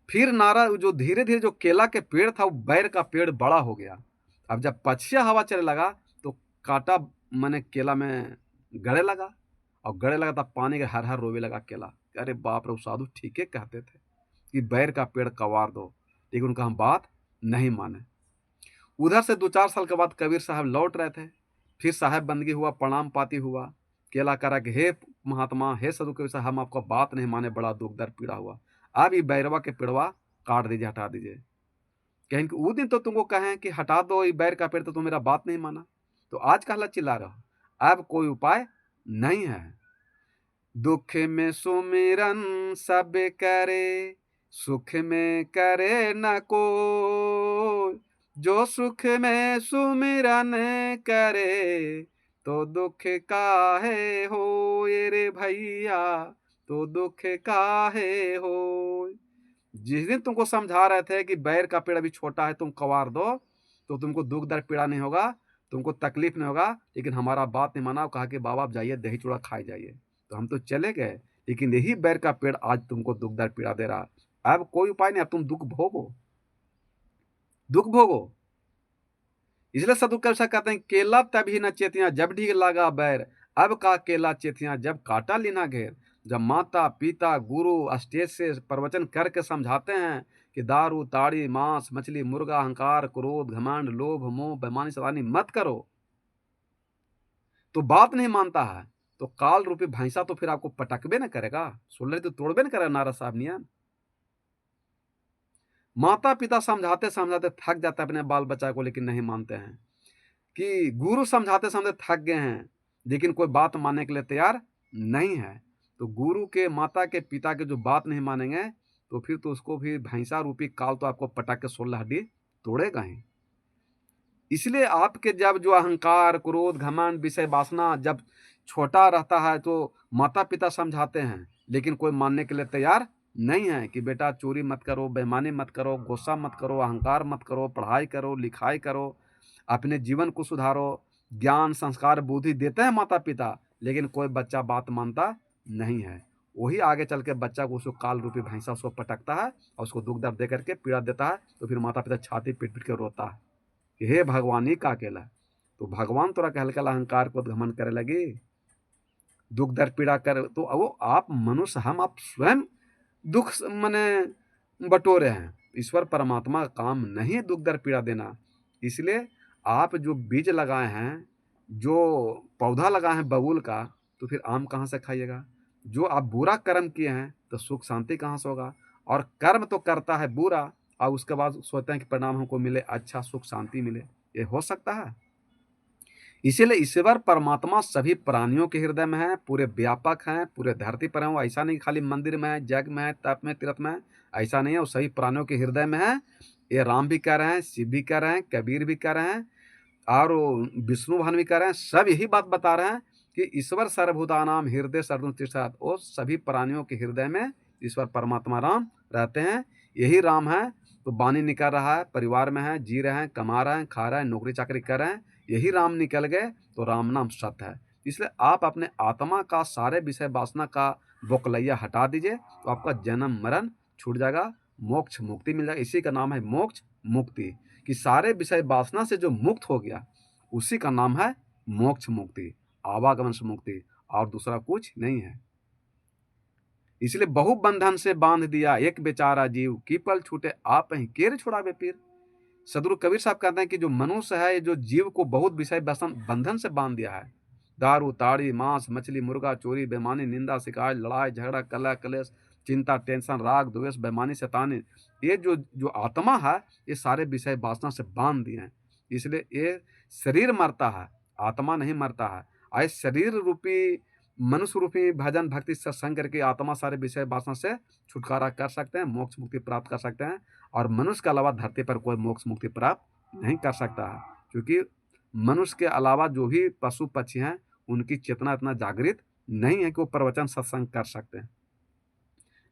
फिर नारा जो धीरे धीरे जो केला के पेड़ था वो बैर का पेड़ बड़ा हो गया। अब जब पछिया हवा चलने लगा तो कांटा मैंने केला में गड़े लगा, और गड़े लगा तब पानी के हर हर रोवे लगा केला। अरे बाप रे, वो साधु ठीक है कहते थे कि बैर का पेड़ कवार दो, लेकिन उनका हम बात नहीं माने। उधर से 2-4 साल के बाद कबीर साहब लौट रहे थे। फिर साहेब बंदगी हुआ, प्रणाम पाती हुआ। केला करा कि हे महात्मा, हे साधु कबीर साहब, हम आपका बात नहीं माने, बड़ा दुख दर्द पीड़ा हुआ। अब ये बैरवा के पेड़वा काट दीजिए, हटा दीजिए। कहें कि वो दिन तो तुमको कहें कि हटा दो ये बैर का पेड़, तो तुम मेरा बात नहीं माना, तो आज कहला चिल्ला रहा हो? अब कोई उपाय नहीं है। दुख में सुमिरन सब करे, सुख में करे न कोई। जो सुख में सुमिरन करे, तो दुख काहे होए रे भैया, तो दुख काहे होए। जिस दिन तुमको समझा रहे थे कि बैर का पेड़ अभी छोटा है, तुम कवार दो, तो तुमको दुख दर्द पीड़ा नहीं होगा, तुमको तकलीफ नहीं होगा। लेकिन हमारा बात नहीं माना, कहा कि बाबा आप जाइए, दही चूड़ा खाए जाइए। तो हम तो चले गए, लेकिन यही बैर का पेड़ आज तुमको दुख दर्द पीड़ा दे रहा। अब कोई उपाय नहीं, अब तुम दुख भोगो, दुख भोगो। इसलिए साधु कैसा कहते हैं, केला तभी न चेतिया जब ढीग लगा बैर, अब का केला चेतिया जब काटा लीना घेर। जब माता पिता गुरु स्टेज से प्रवचन करके समझाते हैं कि दारू ताड़ी मांस मछली मुर्गा अहंकार क्रोध घमंड लोभ मोह बेईमानी सतानी मत करो, तो बात नहीं मानता है, तो काल रूपी भैंसा तो फिर आपको पटकबे न करेगा, सोलर तो तोड़बे न करेगा नारद साहब नियन। माता पिता समझाते समझाते थक जाते हैं अपने बाल बच्चा को, लेकिन नहीं मानते हैं। कि गुरु समझाते समझाते थक गए हैं, लेकिन कोई बात मानने के लिए तैयार नहीं है। तो गुरु के माता के पिता के जो बात नहीं मानेंगे, तो फिर तो उसको भी भैंसा रूपी काल तो आपको पटक के 16 हड्डी तोड़ेगा ही। इसलिए आपके जब जो अहंकार क्रोध घमंड विषय वासना जब छोटा रहता है, तो माता पिता समझाते हैं, लेकिन कोई मानने के लिए तैयार नहीं है कि बेटा चोरी मत करो, बेईमानी मत करो, गुस्सा मत करो, अहंकार मत करो, पढ़ाई करो, लिखाई करो, अपने जीवन को सुधारो। ज्ञान संस्कार बुद्धि देते हैं माता पिता, लेकिन कोई बच्चा बात मानता नहीं है। वही आगे चल के बच्चा को उसको काल रूपी भैंसा उसको पटकता है और उसको दुख दर्द दे करके पीड़ा देता है। तो फिर माता पिता छाती पीट पीट के रोता है कि हे भगवान ही का अकेला। तो भगवान तोरा के हल्का अहंकार को घमंड करे लगी, दुख दर्द पीड़ा कर, तो वो आप मनुष्य हम आप स्वयं दुख मने बटोरे हैं। ईश्वर परमात्मा का काम नहीं है दुख दर्द पीड़ा देना। इसलिए आप जो बीज लगाए हैं, जो पौधा लगाए हैं बबूल का, तो फिर आम कहाँ से खाइएगा? जो आप बुरा कर्म किए हैं तो सुख शांति कहाँ से होगा? और कर्म तो करता है बुरा और उसके बाद सोचते हैं कि परिणाम हमको मिले अच्छा, सुख शांति मिले, ये हो सकता है? इसीलिए ईश्वर परमात्मा सभी प्राणियों के हृदय में है, पूरे व्यापक हैं, पूरे धरती पर हैं। वो ऐसा नहीं खाली मंदिर में है, जग में है, तप में, तीर्थ में है, ऐसा नहीं है। वो सभी प्राणियों के हृदय में है। ये राम भी कह रहे हैं, शिव भी कह रहे हैं, कबीर भी कह रहे हैं, और विष्णु भगवान भी कह रहे हैं। सब यही बात बता रहे हैं कि ईश्वर सर्वभूतानाम हृदय सर्वं तिष्ठति। वो सभी प्राणियों के हृदय में ईश्वर परमात्मा राम रहते हैं। यही राम है तो वाणी निकल रहा है, परिवार में है, जी रहे हैं, कमा रहे हैं, खा रहे हैं, नौकरी चाकरी कर रहे हैं। यही राम निकल गए तो राम नाम सत्य है। इसलिए आप अपने आत्मा का सारे विषय वासना का बोकलैया हटा दीजिए, तो आपका जन्म मरण छूट जाएगा, मोक्ष मुक्ति मिल जाएगा। इसी का नाम है मोक्ष मुक्ति, कि सारे विषय वासना से जो मुक्त हो गया उसी का नाम है मोक्ष मुक्ति, आवागमन से मुक्ति, और दूसरा कुछ नहीं है। इसलिए बहु बंधन से बांध दिया एक बेचारा जीव, की पल छूटे आप ही केर छुड़ावे पीर। सदगुरु कबीर साहब कहते हैं कि जो मनुष्य है, जो जीव को बहुत विषय बंधन से बांध दिया है, दारू ताड़ी मांस मछली मुर्गा चोरी बेमानी निंदा शिकायत लड़ाई झगड़ा कलह कलेश चिंता टेंशन राग द्वेष बेमानी शैतानी, ये जो जो आत्मा है ये सारे विषय वासना से बांध दिए हैं। इसलिए ये शरीर मरता है, आत्मा नहीं मरता है। आए शरीर रूपी मनुष्य रूपी भजन भक्ति सत्संग करके आत्मा सारे विषय वासना से छुटकारा कर सकते हैं, मोक्ष मुक्ति प्राप्त कर सकते हैं। और मनुष्य के अलावा धरती पर कोई मोक्ष मुक्ति प्राप्त नहीं कर सकता है, क्योंकि मनुष्य के अलावा जो भी पशु पक्षी हैं, उनकी चेतना इतना जागृत नहीं है कि वो प्रवचन सत्संग कर सकते हैं।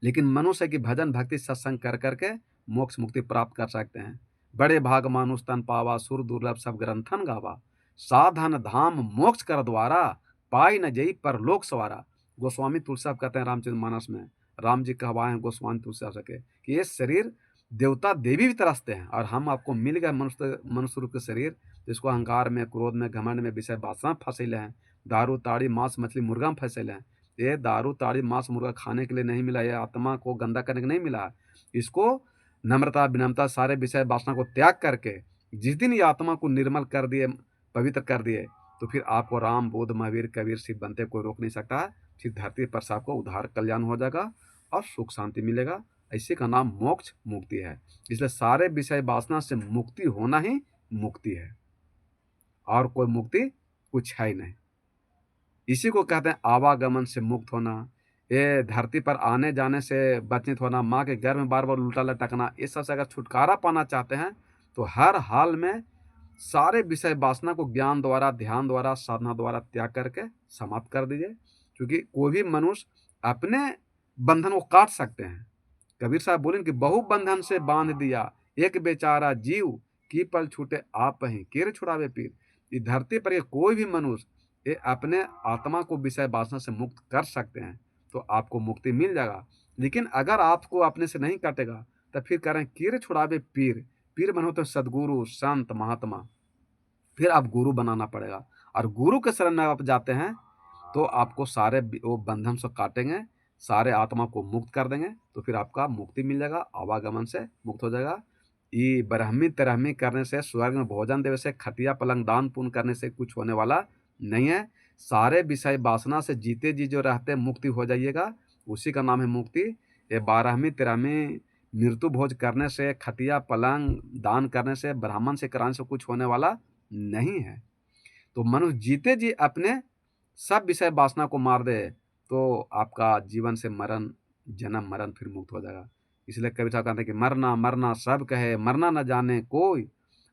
लेकिन मनुष्य की भजन भक्ति सत्संग कर करके मोक्ष मुक्ति प्राप्त कर सकते हैं। बड़े भाग मानुष तन पावा, सुर दुर्लभ सब ग्रंथन गावा, साधन धाम मोक्ष कर द्वारा, पाई न जई परलोक सवारा। गोस्वामी तुलसीदास कहते हैं रामचरितमानस में, राम जी कहवाए हैं गोस्वामी तुलसीदास के कि ये शरीर देवता देवी भी तरसते हैं, और हम आपको मिल गए मनुष्य मनुष्य रूप के शरीर, जिसको अहंकार में, क्रोध में, घमंड में, विषय वासना फंसेले हैं, दारू ताड़ी मांस मछली मुर्गा में फंसेले हैं। ये दारू ताड़ी मांस मुर्गा खाने के लिए नहीं मिला, ये आत्मा को गंदा करने के नहीं मिला। इसको नम्रता विनम्रता सारे विषय वासना को त्याग करके जिस दिन ये आत्मा को निर्मल कर दिए, पवित्र कर दिए, तो फिर आपको राम बुद्ध महावीर कबीर शिव बनते कोई रोक नहीं सकता है। फिर धरती पर सबको उद्धार कल्याण हो जाएगा और सुख शांति मिलेगा। इसी का नाम मोक्ष मुक्ति है। इसलिए सारे विषय वासना से मुक्ति होना ही मुक्ति है, और कोई मुक्ति कुछ है ही नहीं। इसी को कहते हैं आवागमन से मुक्त होना, ये धरती पर आने जाने से बचित होना, माँ के गर्भ में बार बार उल्टा लटकना। इस सब से अगर छुटकारा पाना चाहते हैं तो हर हाल में सारे विषय वासना को ज्ञान द्वारा, ध्यान द्वारा, साधना द्वारा त्याग करके समाप्त कर दीजिए। क्योंकि कोई भी मनुष्य अपने बंधन को काट सकते हैं। कबीर साहब बोले कि बहु बंधन से बांध दिया, एक बेचारा जीव, की पल छूटे आप ही केर छुड़ावे पीर। इस धरती पर ये कोई भी मनुष्य ये अपने आत्मा को विषय वासना से मुक्त कर सकते हैं, तो आपको मुक्ति मिल जाएगा। लेकिन अगर आपको अपने से नहीं कटेगा, तो फिर कह रहे हैं कीर छुड़ावे पीर। पीर मन होते सदगुरु, संत, महात्मा। फिर आप गुरु बनाना पड़ेगा, और गुरु के शरण में आप जाते हैं तो आपको सारे वो बंधन से काटेंगे, सारे आत्मा को मुक्त कर देंगे, तो फिर आपका मुक्ति मिल जाएगा, आवागमन से मुक्त हो जाएगा। ये ब्रह्मी तरहमी करने से, स्वर्ग में भोजन देवे से, खटिया पलंग दान पुण्य करने से कुछ होने वाला नहीं है। सारे विषय वासना से जीते जी जो रहते मुक्ति हो जाइएगा, उसी का नाम है मुक्ति। ये 12वीं 13वीं मृत्यु भोज करने से, खटिया पलंग दान करने से, ब्राह्मण से कराने से कुछ होने वाला नहीं है। तो मनुष्य जीते जी अपने सब विषय वासना को मार दे, तो आपका जीवन से मरण, जन्म मरण फिर मुक्त हो जाएगा। इसलिए कबीर साहब कहते हैं कि मरना मरना सब कहे, मरना न जाने कोई,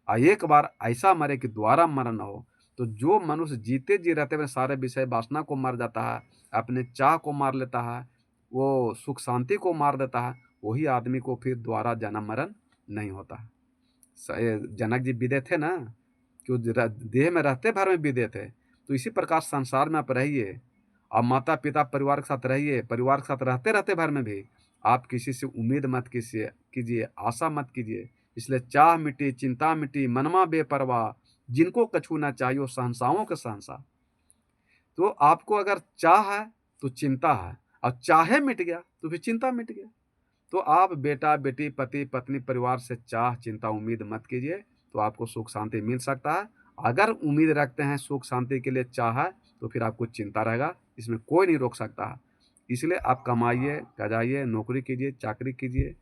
एक बार ऐसा मरे कि दोबारा मरण न हो। तो जो मनुष्य जीते जी रहते हुए सारे विषय वासना को मार जाता है, अपने चाह को मार लेता है, वो सुख शांति को मार देता है, वही आदमी को फिर दोबारा जन्म मरण नहीं होता है। जनक जी विदे थे ना, कि देह में रहते भर में विदे थे। तो इसी प्रकार संसार में आप रहिए, आप माता पिता परिवार के साथ रहिए, परिवार के साथ रहते रहते भर में भी आप किसी से उम्मीद मत कीजिए, आशा मत कीजिए। इसलिए चाह मिटी चिंता मिटी, मनमा बेपरवाह, जिनको कछु ना चाहिए सहनसाओं के सहनसा। तो आपको अगर चाह है तो चिंता है, और चाहे मिट गया तो फिर चिंता मिट गया। तो आप बेटा बेटी, पति पत्नी, परिवार से चाह चिंता उम्मीद मत कीजिए, तो आपको सुख शांति मिल सकता है। अगर उम्मीद रखते हैं सुख शांति के लिए, चाह है, तो फिर आपको चिंता रहेगा, इसमें कोई नहीं रोक सकता है। इसलिए आप कमाइए, कजाइए, नौकरी कीजिए, चाकरी कीजिए,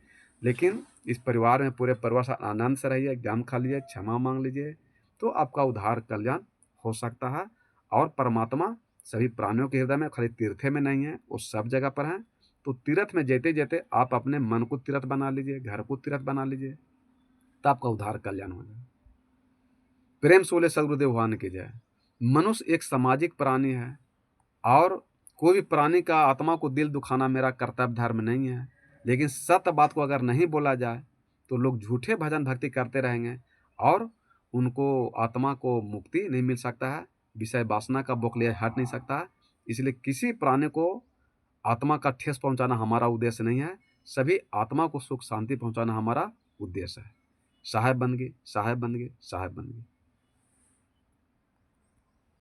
लेकिन इस परिवार में पूरे परिवार से आनंद से रहिए, ज्ञान खा लीजिए, क्षमा मांग लीजिए, तो आपका उद्धार कल्याण हो सकता है। और परमात्मा सभी प्राणियों के हृदय में, खाली तीर्थे में नहीं है, वो सब जगह पर है। तो तीर्थ में जेते जेते आप अपने मन को तीर्थ बना लीजिए, घर को तीर्थ बना लीजिए, तो आपका उद्धार कल्याण हो जाए। प्रेम से बोले सदगुरुदेव भगवान की जय। मनुष्य एक सामाजिक प्राणी है, और कोई भी प्राणी का आत्मा को दिल दुखाना मेरा कर्तव्य धर्म नहीं है। लेकिन सत्य बात को अगर नहीं बोला जाए तो लोग झूठे भजन भक्ति करते रहेंगे, और उनको आत्मा को मुक्ति नहीं मिल सकता है, विषय वासना का बोखलिया हट नहीं सकता है। इसलिए किसी प्राणी को आत्मा का ठेस पहुंचाना हमारा उद्देश्य नहीं है, सभी आत्मा को सुख शांति पहुंचाना हमारा उद्देश्य है। साहेब बन गए, साहेब बन गए, साहेब बन गए।